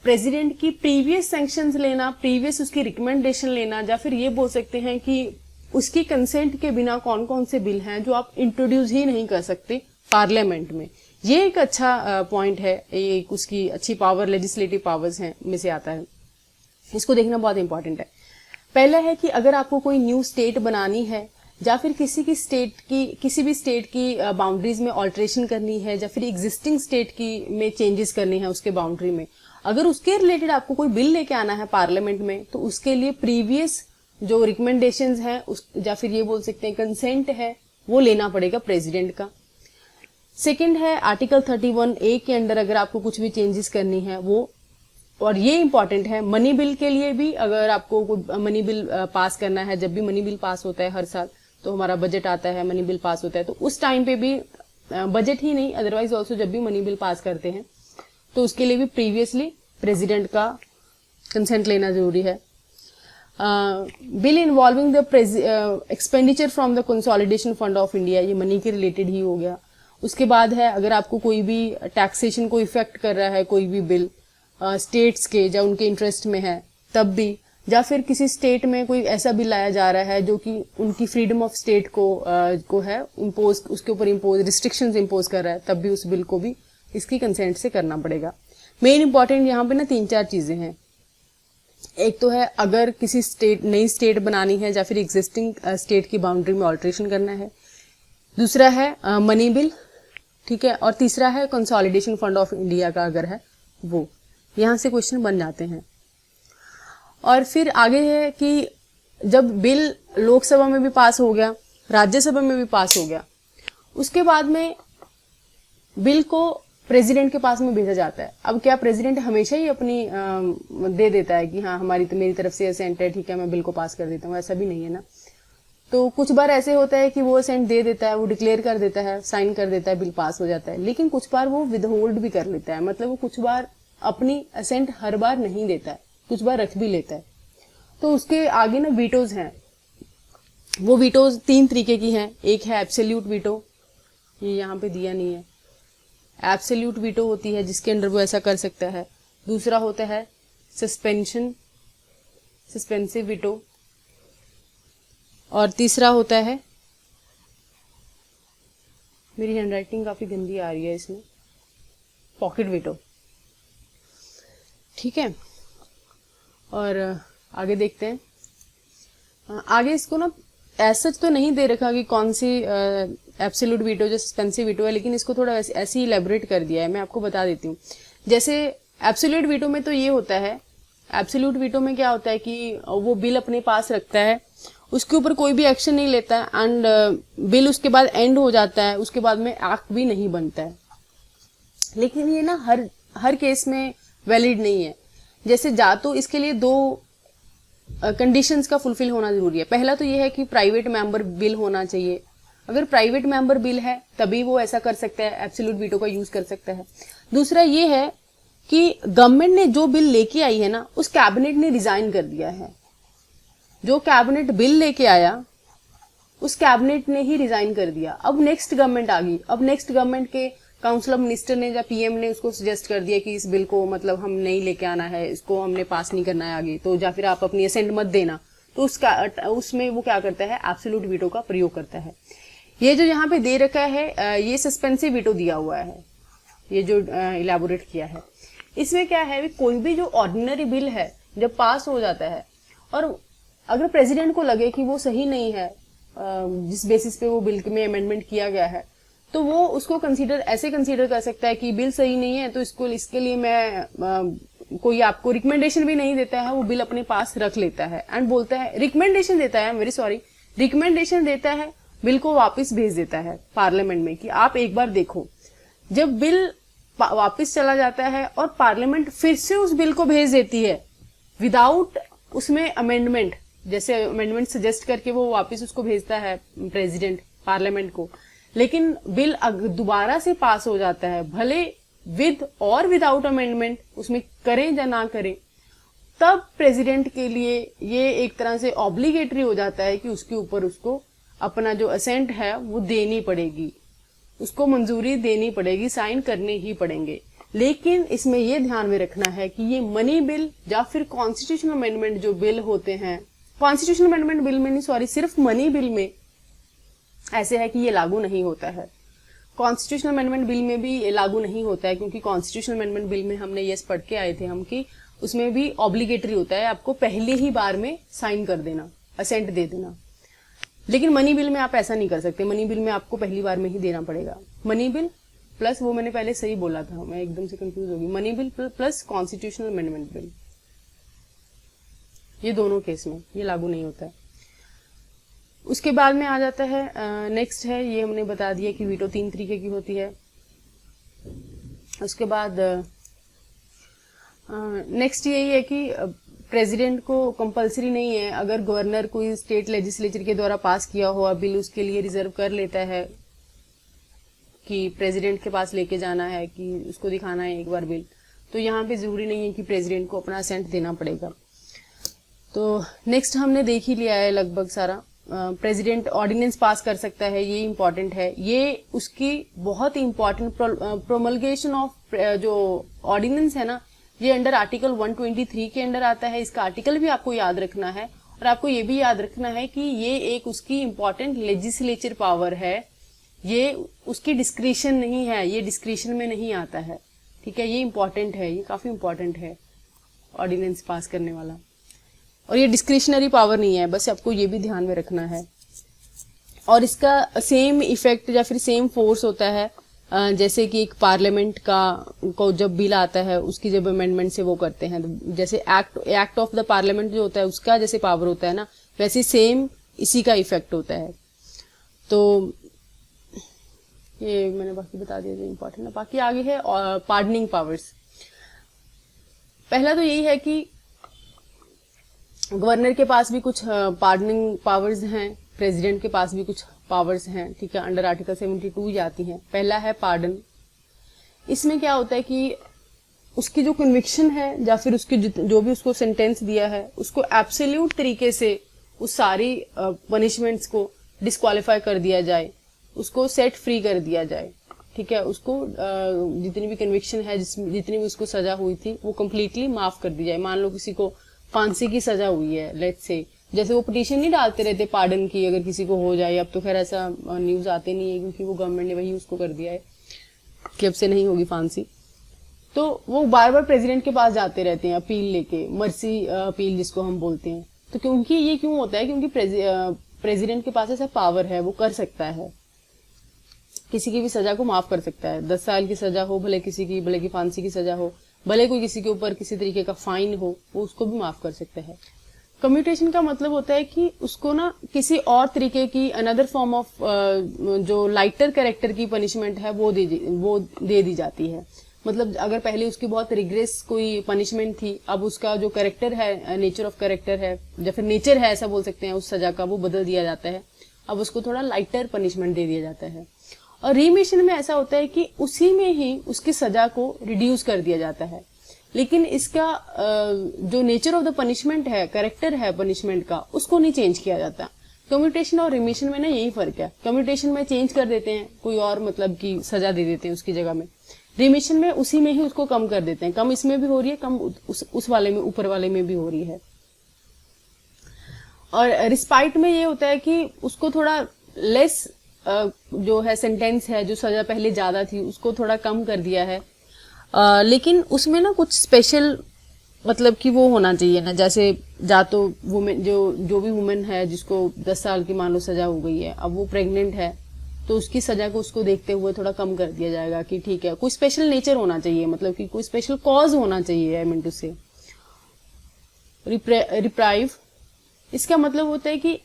प्रेसिडेंट की प्रीवियस सैंक्शंस लेना, प्रीवियस उसकी रिकमेंडेशन लेना, या फिर ये बोल सकते हैं कि उसकी कंसेंट के बिना कौन कौन से बिल हैं जो आप इंट्रोड्यूस ही नहीं कर सकते पार्लियामेंट में। ये एक अच्छा पॉइंट है, एक उसकी अच्छी पावर, लेजिस्लेटिव पावर्स हैं में से आता है। इसको देखना बहुत इंपॉर्टेंट है। पहला है कि अगर आपको कोई न्यू स्टेट बनानी है या फिर किसी भी स्टेट की बाउंड्रीज में ऑल्ट्रेशन करनी है या फिर एग्जिस्टिंग स्टेट की में चेंजेस करनी है उसके बाउंड्री में, अगर उसके रिलेटेड आपको कोई बिल लेके आना है पार्लियामेंट में, तो उसके लिए प्रीवियस जो रिकमेंडेशंस हैं या फिर ये बोल सकते हैं कंसेंट है, वो लेना पड़ेगा प्रेसिडेंट का। सेकंड है आर्टिकल 31A के अंडर अगर आपको कुछ भी चेंजेस करनी है वो, और ये इंपॉर्टेंट है मनी बिल के लिए भी, अगर आपको कोई मनी बिल पास करना है, जब भी मनी बिल पास होता है हर साल, तो हमारा बजट आता है, मनी बिल पास होता है, तो उस टाइम पे भी बजट ही नहीं अदरवाइज ऑल्सो जब भी मनी बिल पास करते हैं तो उसके लिए भी प्रीवियसली प्रेसिडेंट का कंसेंट लेना जरूरी है। Bill involving the expenditure from the consolidation fund of India, ये मनी के रिलेटेड ही हो गया। उसके बाद है अगर आपको कोई भी टैक्सेशन को इफेक्ट कर रहा है कोई भी बिल स्टेट्स के या उनके इंटरेस्ट में है तब भी, या फिर किसी स्टेट में कोई ऐसा बिल लाया जा रहा है जो कि उनकी फ्रीडम ऑफ स्टेट को है इम्पोज, उसके ऊपर इम्पोज रिस्ट्रिक्शंस इम्पोज कर रहा है, तब भी उस बिल को भी इसकी कंसेंट से करना पड़ेगा। मेन इंपॉर्टेंट यहाँ पे ना 3-4 चीजें हैं। एक तो है अगर किसी नई स्टेट बनानी है या फिर एग्जिस्टिंग स्टेट की बाउंड्री में ऑल्ट्रेशन करना है, दूसरा है मनी बिल, ठीक है, और तीसरा है कंसोलिडेशन फंड ऑफ इंडिया का अगर है वो, यहां से क्वेश्चन बन जाते हैं। और फिर आगे है कि जब बिल लोकसभा में भी पास हो गया, राज्यसभा में भी पास हो गया, उसके बाद में बिल को प्रेसिडेंट के पास में भेजा जाता है। अब क्या प्रेसिडेंट हमेशा ही अपनी दे देता है कि हाँ मेरी तरफ से असेंट है, ठीक है मैं बिल को पास कर देता हूँ, ऐसा भी नहीं है ना। तो कुछ बार ऐसे होता है कि वो असेंट दे देता है, वो डिक्लेयर कर देता है, साइन कर देता है, बिल पास हो जाता है, लेकिन कुछ बार वो विदहोल्ड भी कर लेता है, मतलब वो कुछ बार अपनी असेंट हर बार नहीं देता है, कुछ बार रख भी लेता है। तो उसके आगे ना वीटोज हैं, वो वीटोज 3 तरीके की हैं। एक है एब्सोल्यूट वीटो, ये यहाँ पे दिया नहीं है, एब्सोल्यूट वीटो होती है जिसके अंडर वो ऐसा कर सकता है। दूसरा होता है सस्पेंसिव वीटो, और तीसरा होता है, मेरी हैंडराइटिंग काफी गंदी आ रही है इसमें, पॉकेट वीटो, ठीक है। और आगे देखते हैं, आगे इसको ना ऐसा तो नहीं दे रखा कि कौन सी एब्सोल्यूट वीटो जो सस्पेंसिव वीटो है, लेकिन इसको थोड़ा ऐसे ही इलेबोरेट कर दिया है, मैं आपको बता देती हूँ। जैसे एब्सोल्यूट वीटो में तो ये होता है, एब्सोल्यूट वीटो में क्या होता है कि वो बिल अपने पास रखता है, उसके ऊपर कोई भी एक्शन नहीं लेता है, एंड बिल उसके बाद एंड हो जाता है, उसके बाद में एक्ट भी नहीं बनता है। लेकिन ये ना हर केस में वैलिड नहीं है। जैसे जा तो इसके लिए 2 कंडीशंस का फुलफिल होना जरूरी है। पहला तो ये है कि प्राइवेट मेंबर बिल होना चाहिए, अगर प्राइवेट मेंबर बिल है तभी वो ऐसा कर सकता है, एब्सोल्यूट वीटो का यूज कर सकता है। दूसरा ये है कि गवर्नमेंट ने जो बिल लेके आई है ना, उस कैबिनेट ने रिजाइन कर दिया है, जो कैबिनेट बिल लेके आया उस कैबिनेट ने ही रिजाइन कर दिया। अब नेक्स्ट गवर्नमेंट आ गई, अब नेक्स्ट गवर्नमेंट के काउंसिल ऑफ मिनिस्टर ने या पीएम ने उसको सजेस्ट कर दिया कि इस बिल को मतलब हम नहीं लेके आना है, इसको हमने पास नहीं करना है आगे, तो या फिर आप अपनी असेंट मत देना, तो उसमें वो क्या करता है, एब्सोल्यूट वीटो का प्रयोग करता है। ये जो यहाँ पे दे रखा है ये सस्पेंसिव वीटो दिया हुआ है, ये जो इलेबोरेट किया है, इसमें क्या है, कोई भी जो ऑर्डिनरी बिल है जब पास हो जाता है और अगर प्रेसिडेंट को लगे कि वो सही नहीं है, जिस बेसिस पे वो बिल में अमेंडमेंट किया गया है, तो वो उसको ऐसे कंसीडर कर सकता है कि बिल सही नहीं है, तो इसके लिए मैं कोई आपको रिकमेंडेशन भी नहीं देता है, वो बिल अपने पास रख लेता है एंड बोलता है, रिकमेंडेशन देता है, रिकमेंडेशन देता है, बिल को वापस भेज देता है पार्लियामेंट में कि आप एक बार देखो। जब बिल वापस चला जाता है और पार्लियामेंट फिर से उस बिल को भेज देती है विदाउट उसमें अमेंडमेंट, जैसे अमेंडमेंट सजेस्ट करके वो वापस उसको भेजता है प्रेसिडेंट पार्लियामेंट को, लेकिन बिल दोबारा से पास हो जाता है, भले विद और विदाउट अमेंडमेंट, उसमें करें या ना करें, तब प्रेसिडेंट के लिए ये एक तरह से ऑब्लिगेटरी हो जाता है कि उसके ऊपर उसको अपना जो असेंट है वो देनी पड़ेगी, उसको मंजूरी देनी पड़ेगी, साइन करने ही पड़ेंगे। लेकिन इसमें यह ध्यान में रखना है कि ये मनी बिल या फिर कॉन्स्टिट्यूशनल अमेंडमेंट जो बिल होते हैं कॉन्स्टिट्यूशनल अमेंडमेंट बिल में नहीं, सॉरी, सिर्फ मनी बिल में ऐसे है कि ये लागू नहीं होता है। कॉन्स्टिट्यूशनल अमेंडमेंट बिल में भी ये लागू नहीं होता है, क्योंकि कॉन्स्टिट्यूशनल अमेंडमेंट बिल में हमने यस पढ़ के आए थे हम कि उसमें भी ऑब्लिगेटरी होता है, आपको पहले ही बार में साइन कर देना, असेंट दे देना। लेकिन मनी बिल में आप ऐसा नहीं कर सकते, मनी बिल में आपको पहली बार में ही देना पड़ेगा। मनी बिल प्लस, वो मैंने पहले सही बोला था, मैं एकदम से कंफ्यूज होगी, money bill plus constitutional amendment bill, ये दोनों केस में ये लागू नहीं होता है। उसके बाद में आ जाता है नेक्स्ट है, ये हमने बता दिया कि वीटो 3 तरीके की होती है। उसके बाद नेक्स्ट यही है कि प्रेसिडेंट को कंपलसरी नहीं है, अगर गवर्नर कोई स्टेट लेजिस्लेचर के द्वारा पास किया हुआ बिल उसके लिए रिजर्व कर लेता है कि प्रेसिडेंट के पास लेके जाना है, कि उसको दिखाना है एक बार बिल, तो यहाँ पे जरूरी नहीं है कि प्रेसिडेंट को अपना असेंट देना पड़ेगा। तो नेक्स्ट हमने देख ही लिया है लगभग सारा। प्रेसिडेंट ऑर्डिनेंस पास कर सकता है, ये इंपॉर्टेंट है, ये उसकी बहुत इंपॉर्टेंट प्रोमलगेशन ऑफ जो ऑर्डिनेंस है ना, ये अंडर आर्टिकल 123 के अंडर आता है। इसका आर्टिकल भी आपको याद रखना है, और आपको ये भी याद रखना है कि ये एक उसकी इंपॉर्टेंट लेजिस्लेचर पावर है, ये उसकी डिस्क्रिशन नहीं है, ये डिस्क्रिशन में नहीं आता है, ठीक है, ये इंपॉर्टेंट है, ये काफी इंपॉर्टेंट है ऑर्डिनेंस पास करने वाला, और ये डिस्क्रिशनरी पावर नहीं है, बस आपको ये भी ध्यान में रखना है। और इसका सेम इफेक्ट या फिर सेम फोर्स होता है जैसे कि एक पार्लियामेंट को जब बिल आता है उसकी जब अमेंडमेंट से वो करते हैं, तो जैसे एक्ट ऑफ द पार्लियामेंट जो होता है उसका जैसे पावर होता है ना, वैसे सेम इसी का इफेक्ट होता है। तो ये मैंने बाकी बता दिया जो इम्पोर्टेंट है। बाकी आगे है पार्डनिंग पावर्स। पहला तो यही है कि गवर्नर के पास भी कुछ पार्डनिंग पावर्स हैं, प्रेसिडेंट के पास भी कुछ पावर्स हैं, ठीक है, अंडर आर्टिकल 72 जाती हैं। पहला है पार्डन। इसमें क्या होता है कि उसकी जो कन्विक्शन है या फिर उसकी जो भी उसको सेंटेंस दिया है उसको एब्सोल्यूट तरीके से उस सारी पनिशमेंट्स को डिस्क्वालीफाई कर दिया जाए, उसको सेट फ्री कर दिया जाए, ठीक है, उसको जितनी भी कन्विक्शन है, जितनी भी उसको सजा हुई थी वो कम्प्लीटली माफ कर दी जाए। मान लो किसी को फांसी की सजा हुई है, लेट्स से, जैसे वो पिटीशन नहीं डालते रहते पार्डन की अगर किसी को हो जाए, अब तो खैर ऐसा न्यूज आते नहीं है क्योंकि वो गवर्नमेंट ने वही उसको कर दिया है कि अब से नहीं होगी फांसी, तो वो बार बार प्रेसिडेंट के पास जाते रहते हैं अपील लेके, मर्सी अपील जिसको हम बोलते हैं। तो क्योंकि ये क्यों होता है, क्योंकि प्रेसिडेंट के पास ऐसा पावर है, वो कर सकता है, किसी की भी सजा को माफ कर सकता है। 10 साल की सजा हो भले किसी की, भले की फांसी की सजा हो, भले कोई किसी के ऊपर किसी तरीके का फाइन हो, वो उसको भी माफ कर सकता है। कम्यूटेशन का मतलब होता है कि उसको ना किसी और तरीके की अनदर फॉर्म ऑफ जो लाइटर कैरेक्टर की पनिशमेंट है वो दे दी जाती है। मतलब अगर पहले उसकी बहुत रिग्रेस कोई पनिशमेंट थी, अब उसका जो कैरेक्टर है, नेचर ऑफ कैरेक्टर है या फिर नेचर है ऐसा बोल सकते हैं उस सजा का, वो बदल दिया जाता है, अब उसको थोड़ा लाइटर पनिशमेंट दे दिया जाता है। और रीमिशन में ऐसा होता है कि उसी में ही उसकी सजा को रिड्यूस कर दिया जाता है, लेकिन इसका जो नेचर ऑफ द पनिशमेंट है, कैरेक्टर है पनिशमेंट का, उसको नहीं चेंज किया जाता। कम्यूटेशन और रिमिशन में ना यही फर्क है। कम्यूटेशन में चेंज कर देते हैं, कोई और मतलब की सजा दे देते हैं उसकी जगह में। रिमिशन में उसी में ही उसको कम कर देते हैं, कम इसमें भी हो रही है, कम उस वाले में, ऊपर वाले में भी हो रही है। और रिस्पाइट में ये होता है कि उसको थोड़ा लेस जो है सेंटेंस है, जो सजा पहले ज्यादा थी उसको थोड़ा कम कर दिया है, लेकिन उसमें ना कुछ स्पेशल मतलब कि वो होना चाहिए ना, जैसे जा तो वुमेन जो भी वुमेन है जिसको 10 साल की मान लो सजा हो गई है, अब वो प्रेग्नेंट है तो उसकी सजा को उसको देखते हुए थोड़ा कम कर दिया जाएगा कि ठीक है, कोई स्पेशल नेचर होना चाहिए, मतलब कि कोई स्पेशल कॉज होना चाहिए। आई मीन टू से रिप्राइव, इसका मतलब होता है कि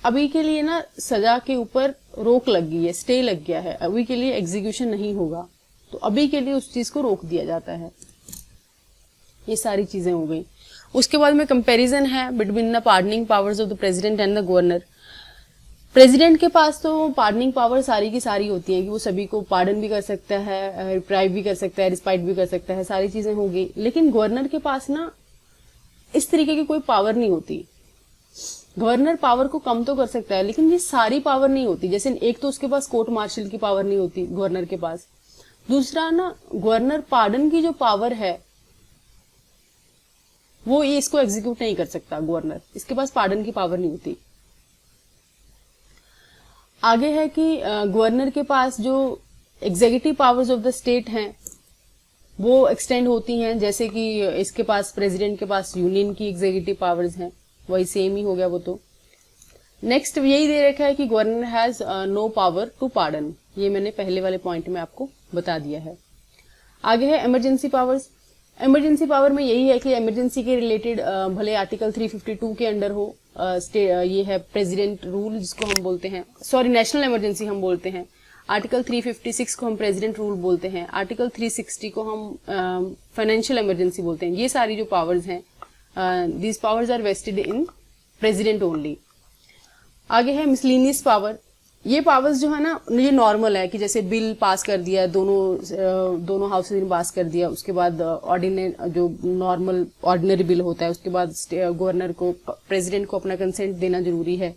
अभी के लिए ना सजा के ऊपर रोक लग गई है, स्टे लग गया है, अभी के लिए एग्जीक्यूशन नहीं होगा, तो अभी के लिए उस चीज को रोक दिया जाता है। ये सारी चीजें हो गई। उसके बाद में कंपैरिजन है between the pardoning powers of the president and the governor. President के पास तो पार्डनिंग पावर सारी की सारी होती है कि वो सभी को पार्डन भी कर सकता है, रिप्राइव भी कर सकता है, रिस्पाइट भी कर सकता है, सारी चीजें हो गई। लेकिन गवर्नर के पास ना इस तरीके की कोई पावर नहीं होती। गवर्नर पावर को कम तो कर सकता है, लेकिन ये सारी पावर नहीं होती। जैसे एक तो उसके पास कोर्ट मार्शल की पावर नहीं होती गवर्नर के पास, दूसरा ना गवर्नर पार्डन की जो पावर है वो ये इसको एग्जीक्यूट नहीं कर सकता गवर्नर, इसके पास पार्डन की पावर नहीं होती। आगे है कि गवर्नर के पास जो executive powers of the state हैं वो एक्सटेंड होती हैं, जैसे कि इसके पास प्रेसिडेंट के पास यूनियन की एग्जीक्यूटिव पावर्स हैं, वही सेम ही हो गया वो। तो नेक्स्ट यही दे रखा है कि governor has no power to pardon, ये मैंने पहले वाले पॉइंट में आपको बता दिया है। आगे है इमरजेंसी पावर्स। इमरजेंसी पावर में यही है कि इमरजेंसी के रिलेटेड भले आर्टिकल 352 के अंडर हो, ये है प्रेसिडेंट रूल जिसको हम बोलते हैं, सॉरी नेशनल इमरजेंसी हम बोलते हैं। आर्टिकल 356 को हम प्रेसिडेंट रूल बोलते हैं। आर्टिकल 360 को हम फाइनेंशियल इमरजेंसी बोलते हैं। ये सारी जो पावर्स हैं, these powers are vested in president only. आगे है मिसलिनियस पावर। ये पावर्स जो है ना, ये नॉर्मल है कि जैसे बिल पास कर दिया, दोनों हाउसेज ने पास कर दिया, उसके बाद जो नॉर्मल ऑर्डिनरी बिल होता है, उसके बाद गवर्नर को, प्रेसिडेंट को अपना कंसेंट देना जरूरी है।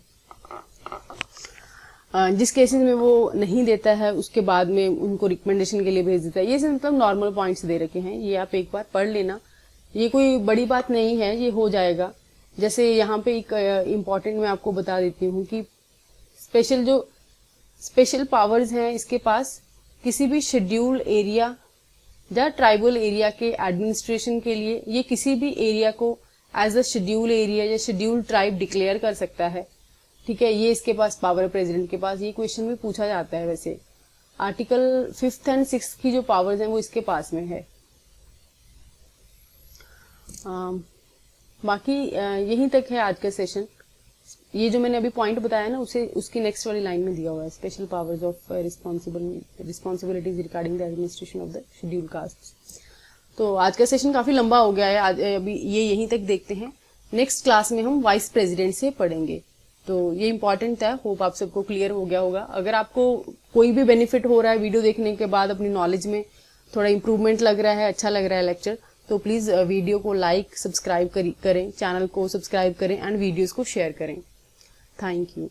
जिस केसेस में वो नहीं देता है उसके बाद में उनको रिकमेंडेशन के लिए भेज देता है। ये सब मतलब नॉर्मल पॉइंट्स दे रखे हैं, ये आप एक बार पढ़ लेना, ये कोई बड़ी बात नहीं है, ये हो जाएगा। जैसे यहाँ पे एक इम्पॉर्टेंट मैं आपको बता देती हूँ कि स्पेशल पावर्स हैं इसके पास किसी भी शेड्यूल्ड एरिया या ट्राइबल एरिया के एडमिनिस्ट्रेशन के लिए, ये किसी भी एरिया को एज अ शेड्यूल एरिया या शेड्यूल्ड ट्राइब डिक्लेयर कर सकता है। ठीक है, ये इसके पास पावर है प्रेसिडेंट के पास। ये क्वेश्चन भी पूछा जाता है वैसे। आर्टिकल 5th and 6th की जो पावर्स हैं वो इसके पास में है। बाकी यहीं तक है आज का सेशन। ये जो मैंने अभी पॉइंट बताया ना, उसे उसकी नेक्स्ट वाली लाइन में दिया हुआ है, special powers of responsibilities regarding the administration of the schedule caste. तो आज का सेशन काफी लंबा हो गया है, आज अभी ये यहीं तक देखते हैं। नेक्स्ट क्लास में हम वाइस प्रेसिडेंट से पढ़ेंगे। तो ये इंपॉर्टेंट था, होप आप सबको क्लियर हो गया होगा। अगर आपको कोई भी बेनिफिट हो रहा है वीडियो देखने के बाद, अपनी नॉलेज में थोड़ा इंप्रूवमेंट लग रहा है, अच्छा लग रहा है लेक्चर, तो प्लीज वीडियो को लाइक सब्सक्राइब करें, चैनल को सब्सक्राइब करें एंड वीडियोस को शेयर करें। Thank you.